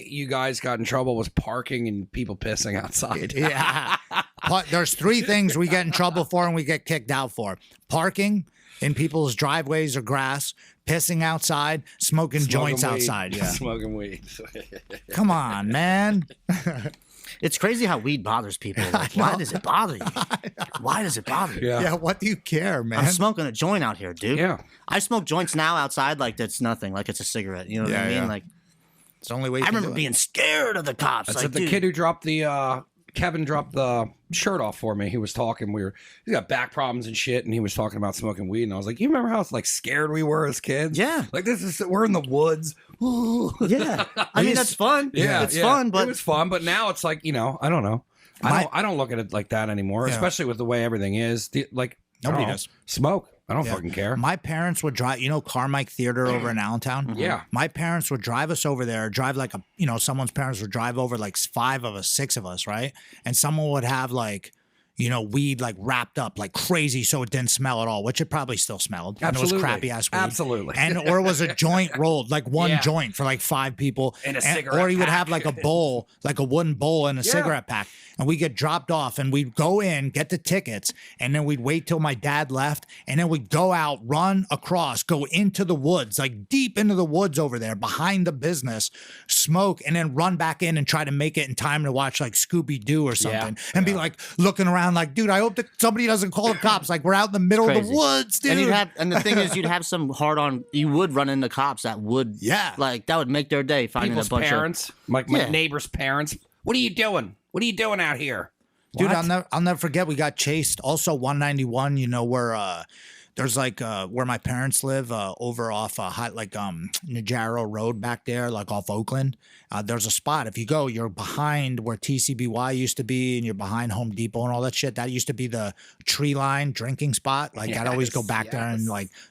you guys got in trouble was parking and people pissing outside.
Yeah. There's three things we get in trouble for and we get kicked out for. Parking in people's driveways or grass, pissing outside, smoking joints
weed.
outside. Yeah.
Smoking weed.
Come on, man.
It's crazy how weed bothers people. Like, why does it bother you? Why does it bother you?
Yeah, what do you care, man?
I'm smoking a joint out here, dude.
Yeah.
I smoke joints now outside like that's nothing, like it's a cigarette. You know what I mean?
Yeah.
Like,
It's the only way you
I
can
remember
do it.
being scared of the cops.
I
Like,
said the
dude,
kid who dropped the Kevin dropped the shirt off for me. He was talking. He got back problems and shit, and he was talking about smoking weed. And I was like, you remember how scared we were as kids?
Yeah.
Like we're in the woods.
yeah. I mean, that's fun.
Yeah,
it's fun, but
it was fun. But now it's like, I don't know. I don't look at it like that anymore,
Yeah.
especially with the way everything is.
Nobody
I don't know,
does.
smoke. I don't
Yeah.
fucking care.
My parents would drive, Carmike Theater over in Allentown?
Yeah.
My parents would drive us over there, drive someone's parents would drive over like 5 of us, 6 of us, right? And someone would have weed wrapped up like crazy so it didn't smell at all, which it probably still smelled. And it was
Absolutely.
crappy ass weed.
Absolutely.
Or it was a joint rolled, like one
Yeah.
joint for like 5 people.
In a cigarette
or he would
pack.
have like a bowl, like a wooden bowl and a cigarette pack. And we get dropped off and we'd go in, get the tickets, and then we'd wait till my dad left. And then we'd go out, run across, go into the woods, like deep into the woods over there behind the business, smoke, and then run back in and try to make it in time to watch like Scooby-Doo or something. And be like looking around like, dude, I hope that somebody doesn't call the cops. Like we're out in the middle of the
crazy.
woods, dude.
And the thing is, you'd have some you would run into cops that would, that would make their day finding
People's
a bunch
parents, my neighbor's parents. What are you doing? What are you doing out here?
Dude,
What?
I'll never forget. We got chased. Also, 191. Where there's where my parents live over off Najaro Road back there, like off Oakland. There's a spot. If you go, you're behind where TCBY used to be, and you're behind Home Depot and all that shit. That used to be the tree line drinking spot. Like I'd always go back there and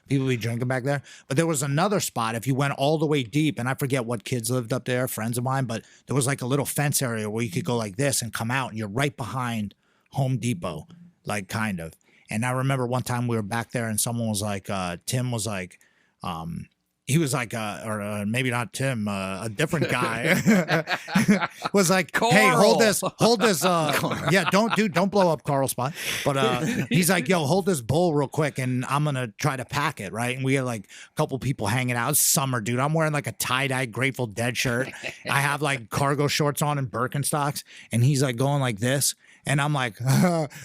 people be drinking back there. But there was another spot. If you went all the way deep, and I forget what kids lived up there, friends of mine, but there was like a little fence area where you could go like this and come out, and you're right behind Home Depot, like kind of. And I remember one time we were back there and someone was like, Tim was like, he was like, or maybe not Tim, a different guy was like, hey, hold this. Yeah, don't blow up Carl's spot. But he's like, yo, hold this bowl real quick and I'm going to try to pack it. Right. And we had like a couple people hanging out. It's summer, dude. I'm wearing like a tie-dye Grateful Dead shirt. I have like cargo shorts on and Birkenstocks. And he's like going like this. And I'm like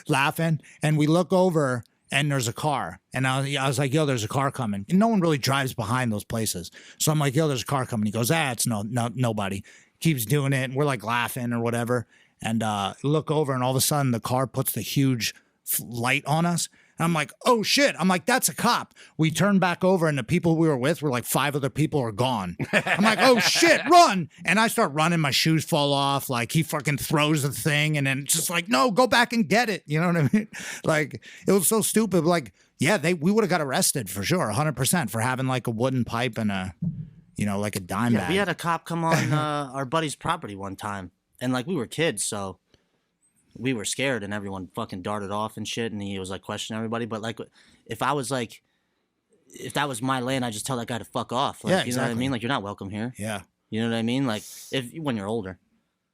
laughing, and we look over, and there's a car. And I was like, yo, there's a car coming. And no one really drives behind those places. So I'm like, yo, there's a car coming. He goes, it's nobody. Keeps doing it, and we're like laughing or whatever. And look over, and all of a sudden the car puts the huge light on us. And I'm like, oh shit. I'm like, that's a cop. We turn back over and the people we were with were like 5 other people are gone. I'm like, oh shit, run. And I start running, my shoes fall off. Like he fucking throws the thing and then it's just like, no, go back and get it. You know what I mean? Like it was so stupid. Like, yeah, we would have got arrested for sure, 100% for having like a wooden pipe and like a dime bag.
we had a cop come on our buddy's property one time. and like we were kids, so we were scared, and everyone fucking darted off and shit, and he was like questioning everybody. But like, if I was like, if that was my land, I just tell that guy to fuck off. Like,
Yeah,
you know what I
exactly.
mean? Like, you're not welcome here.
Yeah.
You know what I mean? Like, when you're older,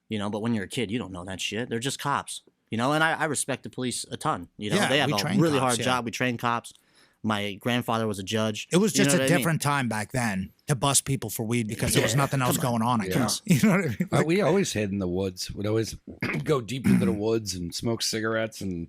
you know, but when you're a kid, you don't know that shit. They're just cops, you know. And I respect the police a ton. You know,
Yeah,
they have
we
a
train
really
cops,
hard
yeah.
job. We train cops. My grandfather was a judge.
It was
You
just
know
a
what I mean?
different time back then to bust people for weed because there was nothing else going on, I guess. You know what I mean? Like,
We always hid in the woods. We'd always go deep into the woods and smoke cigarettes, and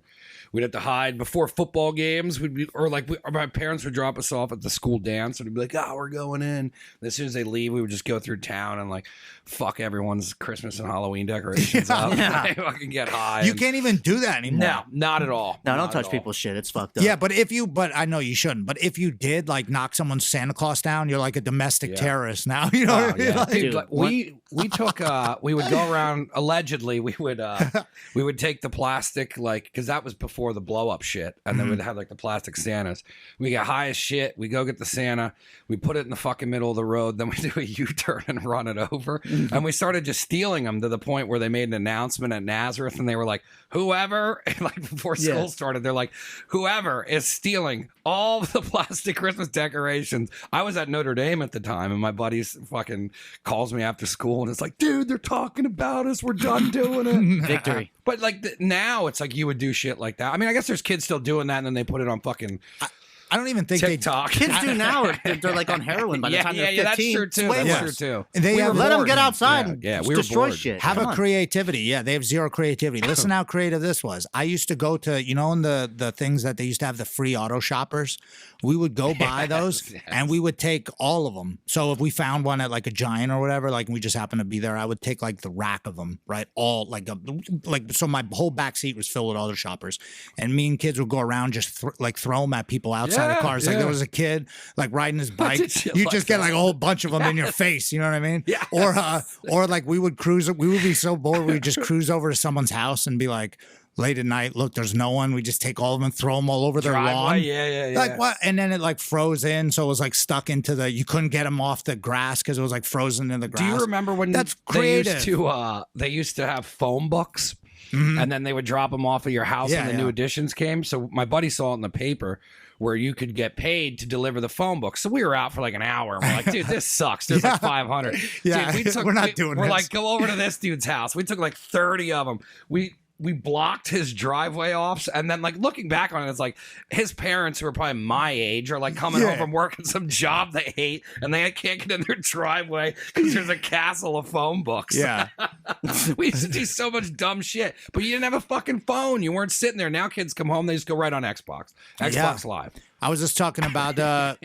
we'd have to hide before football games. We'd be, or my parents would drop us off at the school dance, and we'd be like, "Oh, we're going in." And as soon as they leave, we would just go through town and like fuck everyone's Christmas and Halloween decorations up.
Yeah.
Fucking get high.
you
and-
can't even do that anymore.
No, not at all.
No,
Not
don't
at
touch
all.
people's shit. It's fucked up.
Yeah, but but I know you shouldn't. But if you did like knock someone's Santa Claus down, you're like a domestic
Yeah.
terrorist now. You know
Oh,
what I mean?
yeah.
Like,
Dude,
Dude,
like, we took we would go around allegedly we would take the plastic like because that was before the blow up shit, and then we'd have like the plastic Santas. We get high as shit, we go get the Santa, we put it in the fucking middle of the road, then we do a U-turn and run it over. And we started just stealing them to the point where they made an announcement at Nazareth, and they were like, whoever and like before school
Yeah.
started, they're like, whoever is stealing all the plastic Christmas decorations. I was at Notre Dame at the time, and my buddies fucking calls me after school, and it's like, dude, they're talking about us. We're done doing it.
Victory.
But like now, it's like you would do shit like that. I mean, I guess there's kids still doing that, and then they put it on fucking
I don't even think
TikTok.
Kids do now. They're like on heroin by the time they're 15.
That's true too.
It's way
That's
worse.
true too.
they have
Let them
more-
get outside
Yeah,
and
yeah,
just
we were
destroy
bored.
shit.
Have
Come
a
on.
creativity. Yeah, they have zero creativity. Listen how creative this was. I used to go to, you know, in the things that they used to have the free auto shoppers. We would go buy those and we would take all of them. So if we found one at like a Giant or whatever, like we just happened to be there, I would take like the rack of them, right? All like so my whole back seat was filled with auto shoppers, and me and kids would go around just throw them at people outside
Yeah,
of cars. Like
yeah.
there was a kid like riding his bike.
shit
You
like
just get like a whole bunch of them in your face. You know what I mean?
Yes.
Or like we would cruise. We would be so bored. We'd just cruise over to someone's house and be like, late at night, look, there's no one. We just take all of them and throw them all over their
Driveway,
lawn.
yeah.
Like what? And then it like froze in, so it was like stuck into you couldn't get them off the grass because it was like frozen in the grass.
Do you remember when
That's
they used
creative.
they used to have phone books, and then they would drop them off at your house
Yeah,
when the
yeah.
new editions came? So my buddy saw it in the paper where you could get paid to deliver the phone book. So we were out for like an hour. And we're like, dude, this sucks. There's like 500.
Yeah,
Dude,
we're not doing
We're
this.
like, go over to this dude's house. We took like 30 of them. We blocked his driveway off, and then like looking back on it, it's like his parents, who are probably my age, are like coming home
Yeah.
from working some job they hate, and they can't get in their driveway because there's a castle of phone books.
Yeah.
We used to do so much dumb shit, but you didn't have a fucking phone. You weren't sitting there. Now kids come home, they just go right on Xbox Live.
I was just talking about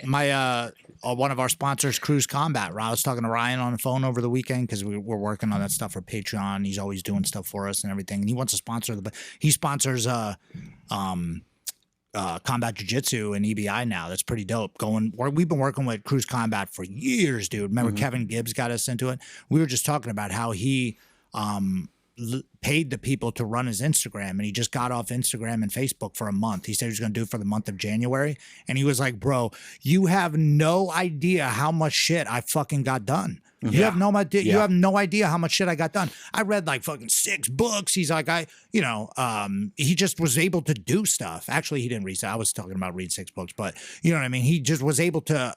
my one of our sponsors, Cruise Combat. I was talking to Ryan on the phone over the weekend because we're working on that stuff for Patreon. He's always doing stuff for us and everything. And he wants to sponsor he sponsors Combat Jiu-Jitsu and EBI now. That's pretty dope. We've been working with Cruise Combat for years, dude. Remember Kevin Gibbs got us into it? We were just talking about how he paid the people to run his Instagram, and he just got off Instagram and Facebook for a month. He said he was going to do it for the month of January, and he was like, bro, you have no idea how much shit I fucking got done. You have no idea. You have no idea how much shit I got done. I read like fucking 6 books. He's like, he just was able to do stuff. Actually, he didn't read. I was talking about read 6 books, but you know what I mean? He just was able to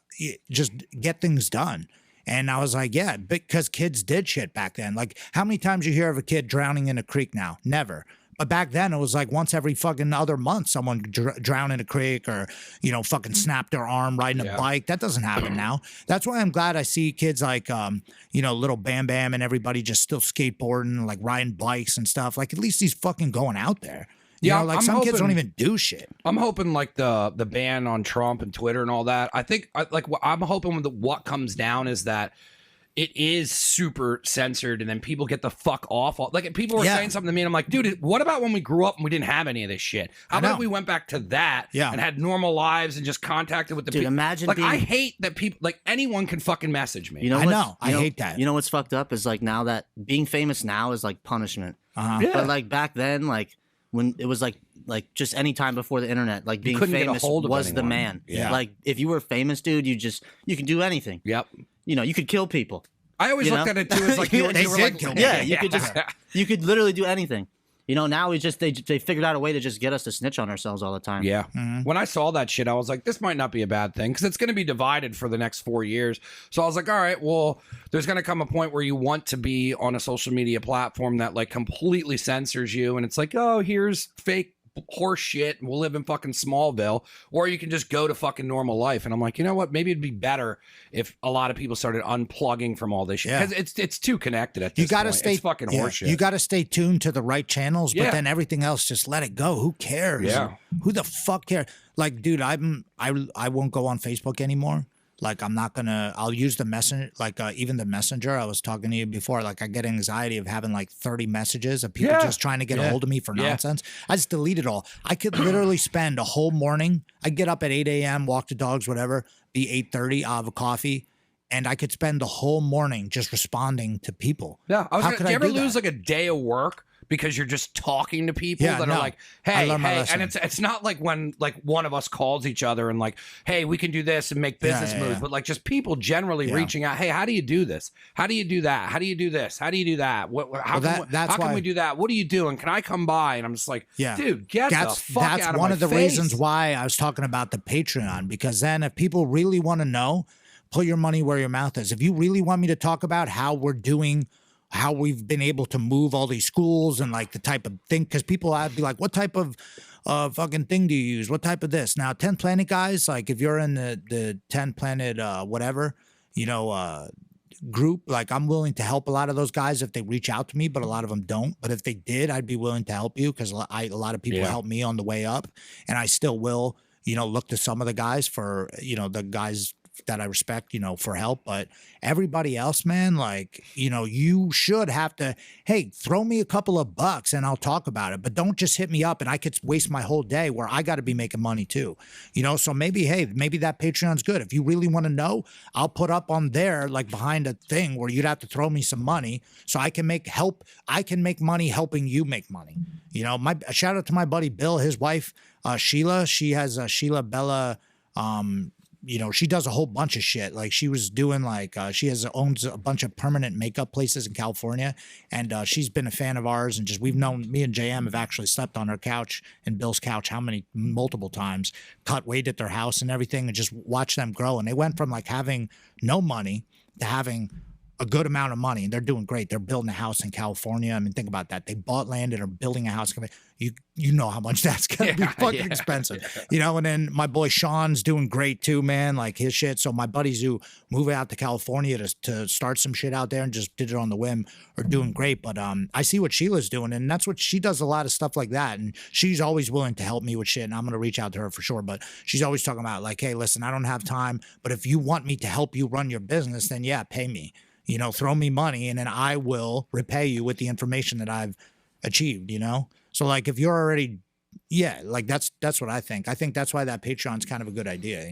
just get things done. And I was like, yeah, because kids did shit back then. Like, how many times you hear of a kid drowning in a creek now? Never. But back then, it was like once every fucking other month, someone drowned in a creek or, fucking snapped their arm riding a bike. That doesn't happen now. That's why I'm glad I see kids like, little Bam Bam and everybody just still skateboarding, like riding bikes and stuff. Like, at least he's fucking going out there. You know, like
I'm
some kids don't
hoping-
even do shit.
I'm hoping like the ban on Trump and Twitter and all that. I think I'm hoping what comes down is that it is super censored, and then people get the fuck off. Like people were saying something to me, and I'm like, dude, what about when we grew up and we didn't have any of this shit? How about if we went back to that and had normal lives and just contacted with the people?
Imagine
like
being-
I hate that people like anyone can fucking message me.
You know
I
what's-
know. I hate that.
You know what's fucked up is like now that being famous now is like punishment.
Uh-huh.
But like back then, like when it was like just any time before the internet, like being
couldn't get a
famous
hold of
was the
anyone.
man.
Yeah.
Like if you were famous, dude, you can do anything.
Yep.
You could kill people.
I always
You
looked
know?
at it too as like you were
They
like,
did kill me.
Yeah, you could just you could literally do anything. You know, now they figured out a way to just get us to snitch on ourselves all the time.
Yeah. When I saw that shit, I was like, this might not be a bad thing because it's going to be divided for the next 4 years. So I was like, all right, well, there's going to come a point where you want to be on a social media platform that like completely censors you. And it's like, oh, here's fake horse shit. We'll live in fucking Smallville. Or you can just go to fucking normal life. And I'm like, you know what? Maybe it'd be better if a lot of people started unplugging from all this shit.
Yeah.
Because it's too connected at this
You got to
point.
stay
It's fucking horseshit.
You got to stay tuned to the right channels, but
Yeah.
then everything else, just let it go. Who cares?
Yeah.
Who the fuck cares? Like, dude, I won't go on Facebook anymore. Like, I'm not gonna. I'll use the messenger, like even the messenger. I was talking to you before. Like, I get anxiety of having like 30 messages of people
Yeah.
just trying to get a hold of me for
Yeah.
nonsense. I just delete it all. I could literally spend a whole morning. I get up at 8 a.m., walk the dogs, whatever. Be 8:30. I'll have a coffee. And I could spend the whole morning just responding to people.
Yeah.
How
Do
could
you
I
ever
do that?
lose like a day of work because you're just talking to people
Yeah,
that
no.
are like,
I
hey,
learned my
hey,
lesson.
and it's not like when like one of us calls each other and like, hey, we can do this and make business
yeah,
moves,
yeah.
but like just people generally
Yeah.
reaching out, hey, how do you do this? How do you do that? How do you do this? How do you do that? How
that's
can
why-
we do that? What are you doing? Can I come by? And I'm just like,
Yeah.
dude, get the fuck
that's
out of
one
my
of the
face.
reasons why I was talking about the Patreon, because then if people really want to know, put your money where your mouth is. If you really want me to talk about how we're doing, how we've been able to move all these schools and like the type of thing, because people I'd be like, what type of fucking thing do you use? What type of this? Now, 10 Planet guys, like if you're in the 10 Planet whatever, group, like I'm willing to help a lot of those guys if they reach out to me, but a lot of them don't. But if they did, I'd be willing to help you because a lot of people
Yeah.
helped me on the way up, and I still will, look to some of the guys for, the guys that I respect, for help. But everybody else, man, like, you should have to, hey, throw me a couple of bucks and I'll talk about it. But don't just hit me up and I could waste my whole day where I got to be making money too. So maybe that Patreon's good. If you really want to know, I'll put up on there, like behind a thing where you'd have to throw me some money so I can make money helping you make money. My shout out to my buddy Bill, his wife, Sheila. She has Sheila Bella, she does a whole bunch of shit. Like she was doing she owns a bunch of permanent makeup places in California. And she's been a fan of ours. And me and JM have actually slept on her couch and Bill's couch, multiple times, cut weight at their house and everything, and just watch them grow. And they went from like having no money to having a good amount of money, and they're doing great. They're building a house in California. I mean, think about that. They bought land and are building a house. You know how much that's gonna be fucking expensive. And then my boy Sean's doing great too, man. Like his shit. So my buddies who move out to California to start some shit out there and just did it on the whim are doing great. But I see what Sheila's doing, and that's what she does, a lot of stuff like that. And she's always willing to help me with shit, and I'm gonna reach out to her for sure. But she's always talking about like, hey, listen, I don't have time, but if you want me to help you run your business, then yeah, pay me. Throw me money and then I will repay you with the information that I've achieved, So like if you're already, like that's what I think. I think that's why that Patreon's kind of a good idea,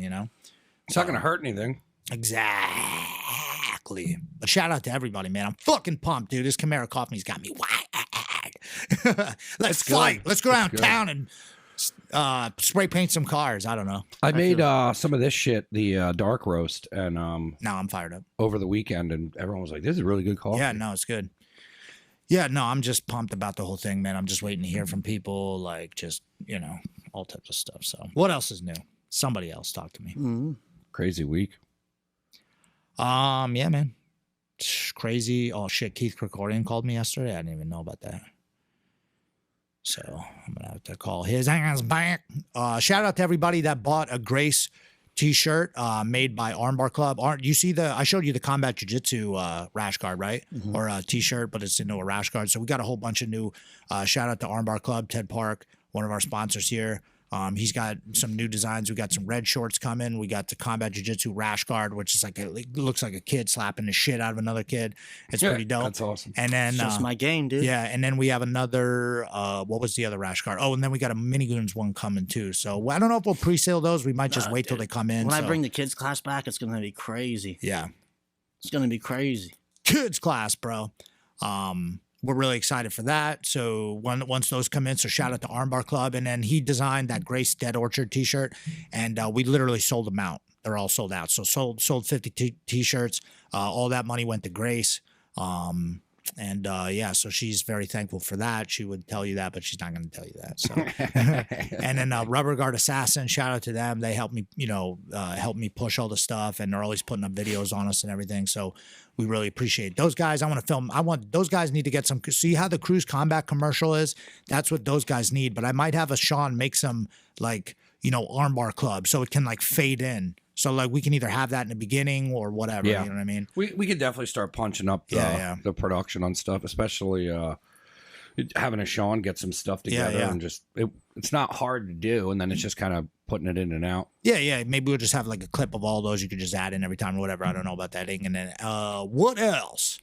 It's not going to hurt anything.
Exactly. But shout out to everybody, man. I'm fucking pumped, dude. This Camaro Coffee's got me wild. Let's fight. Let's go around town and spray paint some cars. I don't know.
I made some of this shit, the dark roast, and
Now I'm fired up.
over the weekend, and everyone was like, "This is really good coffee."
Yeah, no, it's good. Yeah, no, I'm just pumped about the whole thing, man. I'm just waiting to hear from people, like just, all types of stuff. So what else is new? Somebody else talk to me.
Crazy week.
Yeah, man. Crazy. Oh shit, Keith Krikorian called me yesterday. I didn't even know about that. So I'm gonna have to call his ass back. Shout out to everybody that bought a Grace t-shirt made by Armbar Club. You see I showed you the Combat Jiu-Jitsu rash guard, right? Or a t-shirt, but it's into a rash guard. So we got a whole bunch of new shout out to Armbar Club, Ted Park, one of our sponsors here. He's got some new designs. We got some red shorts coming. We got the Combat Jiu-Jitsu rash guard, which is it looks like a kid slapping the shit out of another kid. It's pretty dope.
That's awesome.
And then
It's just my game, dude.
yeah, and then we have another. What was the other rash guard? Oh, and then we got a Minigoons one coming too. So I don't know if we'll pre-sale those. We might just wait till they come in.
When I
so-
bring the kids class back, it's gonna be crazy.
yeah,
It's gonna be crazy.
kids class, bro. We're really excited for that. So once those come in, so shout out to Armbar Club, and then he designed that Grace Dead Orchard T-shirt, and we literally sold them out. They're all sold out. So sold 50 t-shirts. All that money went to Grace. And yeah, so she's very thankful for that. She would tell you that, but she's not going to tell you that. So, and then Rubber Guard Assassin, shout out to them. They helped me, help me push all the stuff, and they're always putting up videos on us and everything. So we really appreciate those guys. I want to film. Those guys need to get some. See how the Cruise Combat commercial is? That's what those guys need. But I might have a Sean make some armbar club so it can like fade in. So like we can either have that in the beginning or whatever.
Yeah.
You know what I mean?
We could definitely start punching up the production on stuff, especially having a Sean get some stuff together and just it's not hard to do, and then it's just kind of putting it in and out.
Yeah. Maybe we'll just have like a clip of all those you could just add in every time or whatever. I don't know about that thing. And then what else?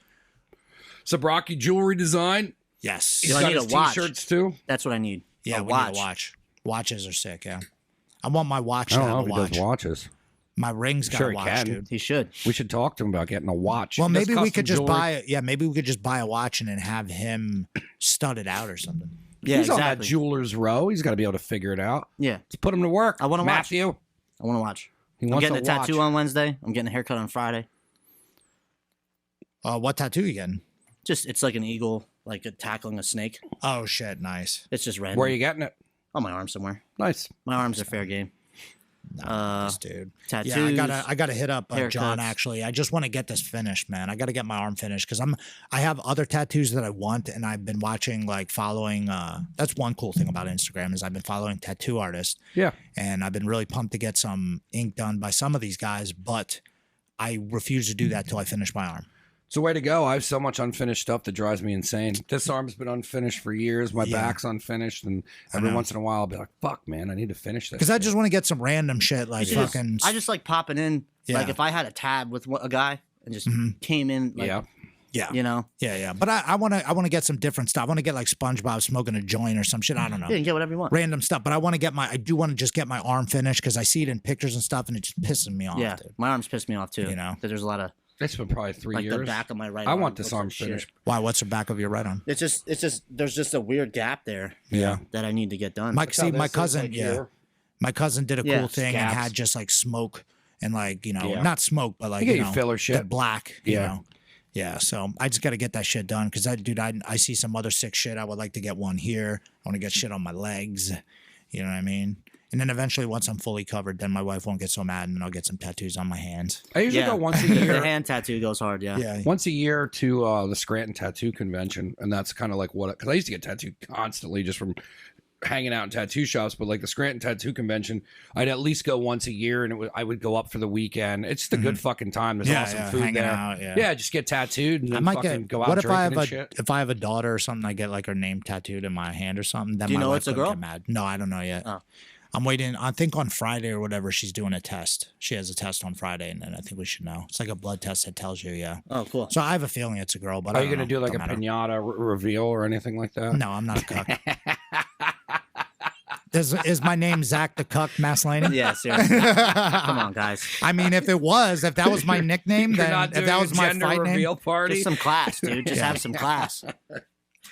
Zabraki jewelry design.
Yes.
He's
I
got
need
his
a watch.
t-shirts too.
That's what I need.
Yeah,
a
we
watch.
need a watch. Watches are sick, yeah. I want my watch
I
to
don't know
have
if
a
he
watch.
does watches.
My ring's got
Sure
a
he
watch,
can.
dude.
He should.
We should talk to him about getting a watch.
Well,
He does
maybe we
custom
could just
jewelry.
maybe we could just buy a watch and then have him stud it out or something.
Yeah,
He's on that
exactly.
jeweler's row. He's got to be able to figure it out.
Yeah,
Let's put him to work.
I wanna watch.
Matthew.
I want to watch.
He
I'm
wants
getting
a
a tattoo
watch.
on Wednesday. I'm getting a haircut on Friday.
What tattoo you getting?
Just it's like an eagle, like tackling a snake.
Oh shit, nice.
It's just random.
Where are you getting it?
On my arm somewhere.
Nice.
My arms are fair game.
Nice, dude.
Tattoos.
Yeah, I gotta hit up John.
haircuts.
Actually, I just want to get this finished, man. I gotta get my arm finished because I have other tattoos that I want, and I've been watching, following. That's one cool thing about Instagram is I've been following tattoo artists.
Yeah.
And I've been really pumped to get some ink done by some of these guys, but I refuse to do that till I finish my arm.
It's a way to go. I have so much unfinished stuff that drives me insane. This arm's been unfinished for years. My back's unfinished, and every once in a while I'll be like, "Fuck, man, I need to finish this."
Because I just want to get some random shit like fucking.
I just like popping in.
Yeah.
Like if I had a tab with a guy and just came in. Like,
yeah.
Yeah.
You know.
Yeah. But I want to get some different stuff. I want to get like SpongeBob smoking a joint or some shit. I don't know.
Yeah, you can get whatever you want.
Random stuff. But I do want to just get my arm finished because I see it in pictures and stuff, and it just pisses me off.
Yeah,
Dude.
my arms piss me off too.
You know?
That there's a lot of
It's been probably 3
like
years.
the back of my right.
I
arm
want this
looks
arm
like shit.
finished.
Why? What's the back of your right arm?
It's just there's just a weird gap there.
Yeah.
That I need to get done.
My cousin, my cousin did a
Yeah,
cool thing and
scabs.
had just like smoke and
Yeah.
not smoke, but like
You get your filler
the
shit.
black.
Yeah.
Yeah. So I just got to get that shit done because I see some other sick shit. I would like to get one here. I want to get shit on my legs. You know what I mean? And then eventually, once I'm fully covered, then my wife won't get so mad, and then I'll get some tattoos on my hands.
I usually
Yeah.
go once a
the
year.
hand tattoo goes hard. Yeah.
Yeah.
Once a year to the Scranton Tattoo Convention, and that's kind of like because I used to get tattooed constantly just from hanging out in tattoo shops. But like the Scranton Tattoo Convention, I'd at least go once a year, and I would go up for the weekend. It's just a good fucking time. There's awesome food
hanging
there.
out, yeah.
Just get tattooed and
I
then
might
fucking
get.
go out
What if I
drinking
have
and shit.
if I have a daughter or something? I get like her name tattooed in my hand or something. Then
Do you
my
know
wife
it's a
couldn't
girl?
get mad. No, I don't know yet.
Oh.
I'm waiting. I think on Friday or whatever, she's doing a test. She has a test on Friday, and then I think we should know. It's like a blood test that tells you. Yeah.
Oh, cool.
So I have a feeling it's a girl. But
Are
I
you
don't
going to do
know.
like a
Don't matter.
pinata reveal or anything like that?
No, I'm not a cuck. Is my name Zach the Cuck Maslany?
Yeah, seriously. Come on, guys.
I mean, if that was my nickname,
You're
then
not
if
doing
that
a
was my
gender
fight
reveal
name,
party.
Just some class, dude. Just have some class.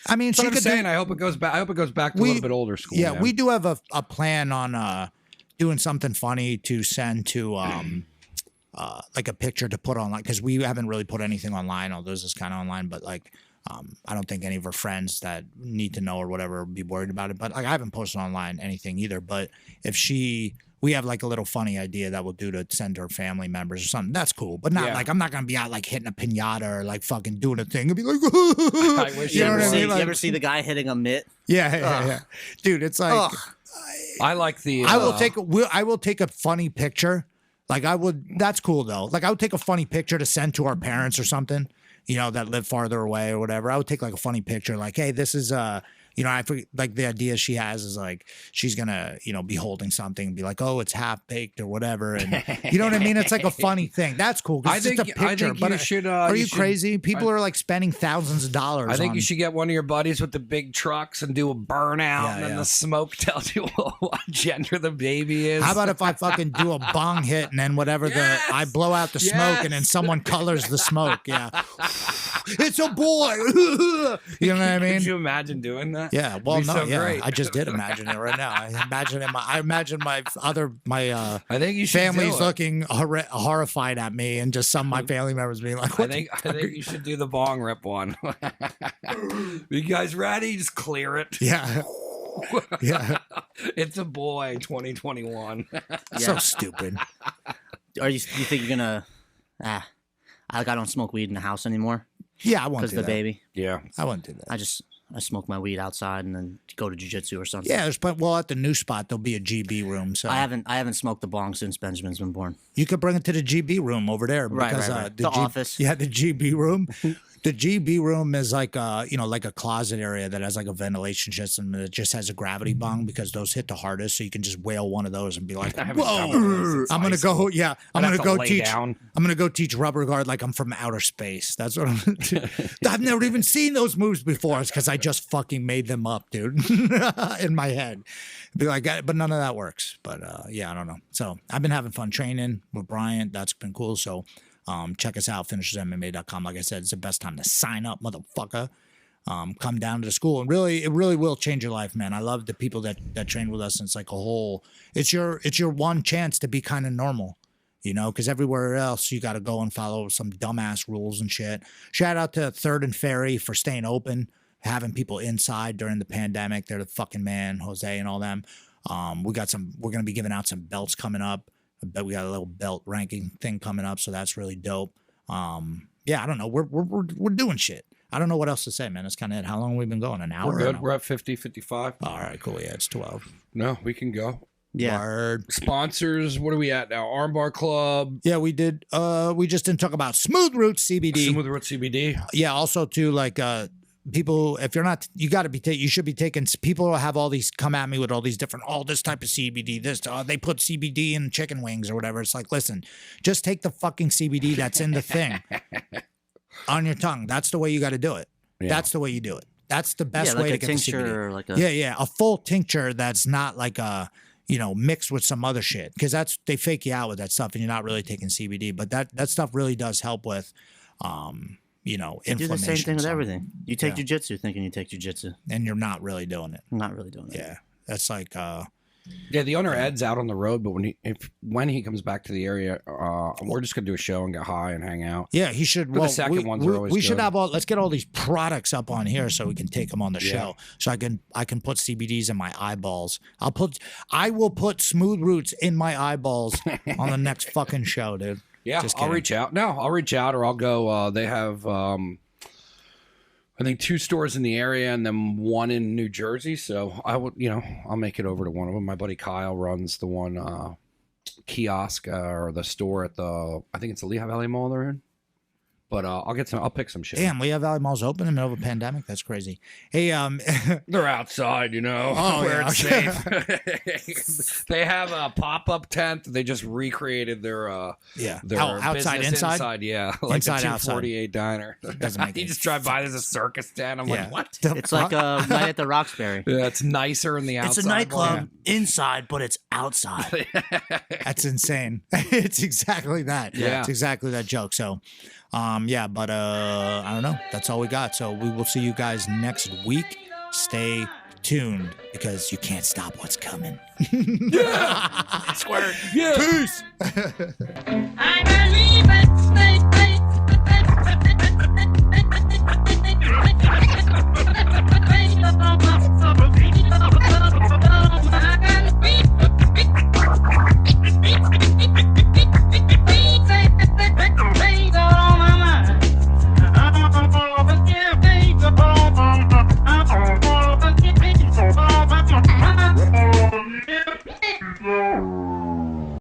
I mean,
That's
she
what I'm
could
saying.
do.
I hope it goes back. I hope it goes back to a little bit older school.
Yeah,
man.
we do have a plan on doing something funny to send to like a picture to put online because we haven't really put anything online. Although this is kind of online, but like I don't think any of our friends that need to know or whatever would be worried about it. But like I haven't posted online anything either. But if we have like a little funny idea that we'll do to send to her family members or something. That's cool, but not
Yeah.
like I'm not gonna be out like hitting a pinata or like fucking doing a thing and be like,
I wish
you know
I
what I
was.
mean?
You
Like,
ever see the guy hitting a mitt?
yeah, dude. It's like.
Ugh.
I like the.
I will take a funny picture. Like I would. That's cool though. Like I would take a funny picture to send to our parents or something. You know that live farther away or whatever. I would take like a funny picture. Like, hey, this is I forget, like the idea she has is like she's gonna be holding something and be like, oh, it's half baked or whatever, and you know what I mean. It's like a funny thing. That's cool. 'Cause it's just a picture.
think
but
you should.
are you
should-
crazy? People are like spending thousands of dollars.
I think
on,
you should get one of your buddies with the big trucks and do a burnout,
Yeah,
and then
yeah.
the smoke tells you what gender the baby is.
How about if I fucking do a bong hit and then whatever
Yes!
I blow out the smoke and then
Yes!
someone colors the smoke? Yeah. it's a boy. You know what I mean?
Could you imagine doing that?
Yeah, well,
It'd be
no,
so
yeah,
great.
I just did imagine it right now. I imagine my
I think you should
family's
do it.
looking horrified at me, and just some of my family members being like,
I
"What?"
think you should do the bong rip one. You guys ready? Just clear it.
Yeah, yeah,
It's a boy, 2021.
so stupid.
Are you think you're gonna? I don't smoke weed in the house anymore
Yeah, I won't
because
do
of the
that.
baby.
Yeah.
I won't do that.
I smoke my weed outside and then go to jujitsu or something.
Yeah, there's well at the new spot there'll be a GB room, so
I haven't smoked the bong since Benjamin's been born.
you could bring it to the GB room over there
Right,
because
right. The office.
Yeah, the GB room. The GB room is like like a closet area that has like a ventilation system that just has a gravity bong because those hit the hardest. So you can just whale one of those and be like,
haven't done one of those
"Whoa!"
since
I'm
high
gonna
school.
go. Yeah, I'm
I'd
gonna
have to
go
lay
teach.
down.
I'm gonna go teach rubber guard like I'm from outer space. That's what I'm. I've never even seen those moves before. It's because I just fucking made them up, dude, in my head. Be like, but none of that works. But yeah, I don't know. So I've been having fun training with Bryant. That's been cool. So check us out, finishersmma.com. Like I said, it's the best time to sign up, motherfucker. Come down to the school, and it really will change your life, man. I love the people that train with us. And it's like a whole. It's your one chance to be kind of normal. Because everywhere else you got to go and follow some dumbass rules and shit. Shout out to Third and Ferry for staying open, having people inside during the pandemic. They're the fucking man, Jose and all them. We're going to be giving out some belts coming up. I bet we got a little belt ranking thing coming up, so that's really dope. Yeah, I don't know. We're doing shit. I don't know what else to say, man. That's kind of it. How long have we been going? An hour?
We're good. We're at 50, 55.
All right, cool. Yeah, it's 12.
No, we can go.
Yeah.
Word.
Sponsors, what are we at now? Armbar Club,
Yeah, we did. We just didn't talk about Smooth Roots CBD.
Smooth Root CBD.
Yeah, also too, like people, if you're not, you got to be you should be taking. People have all these come at me with all these different, this type of CBD. This they put CBD in chicken wings or whatever. It's like, listen, just take the fucking CBD that's in the thing on your tongue. That's the way you got to do it.
Yeah.
That's the way you do it. That's the best
Yeah, like
way
a
to get the CBD.
tincture or like a
Yeah, a full tincture that's not like a mixed with some other shit, because they fake you out with that stuff and you're not really taking CBD. But that stuff really does help with,
You
inflammation.
do the same thing with
so-
everything. You take
yeah.
jujitsu thinking you take jujitsu.
and you're not really doing it.
I'm not really doing that.
Yeah, that's like
Yeah, the owner Ed's out on the road, but when he comes back to the area, we're just gonna do a show and get high and hang out.
yeah, he should.
But the second ones are always
we should
good.
have let's get all these products up on here so we can take them on the
Yeah.
show. So I can put CBDs in my eyeballs. I will put Smooth Roots in my eyeballs on the next fucking show, dude.
Yeah,
Just
I'll
kidding.
reach out. No, I'll reach out, or I'll go. They have, I think 2 stores in the area and then 1 in New Jersey. So I would, I'll make it over to one of them. My buddy Kyle runs the one kiosk or the store at I think it's the Lehigh Valley Mall they're in. But I'll pick some shit.
Damn, Lehigh Valley Mall's open in the middle of a pandemic. That's crazy. Hey,
They're outside,
Oh,
where
yeah,
it's
okay.
safe. They have a pop-up tent. They just recreated their
yeah,
their
outside,
business
inside.
Yeah, like
Inside,
the
outside.
248 diner.
Doesn't make
You
any
just drive by. There's a circus tent. I'm
Yeah.
like, what?
It's like a night at the Roxbury.
Yeah, it's nicer in the outside.
It's a nightclub inside, but it's outside.
That's insane. It's exactly that.
Yeah.
It's exactly that joke. So, yeah, but I don't know. That's all we got. So we will see you guys next week. Stay tuned because you can't stop what's coming.
Square. Yeah.
Peace.
I believe it.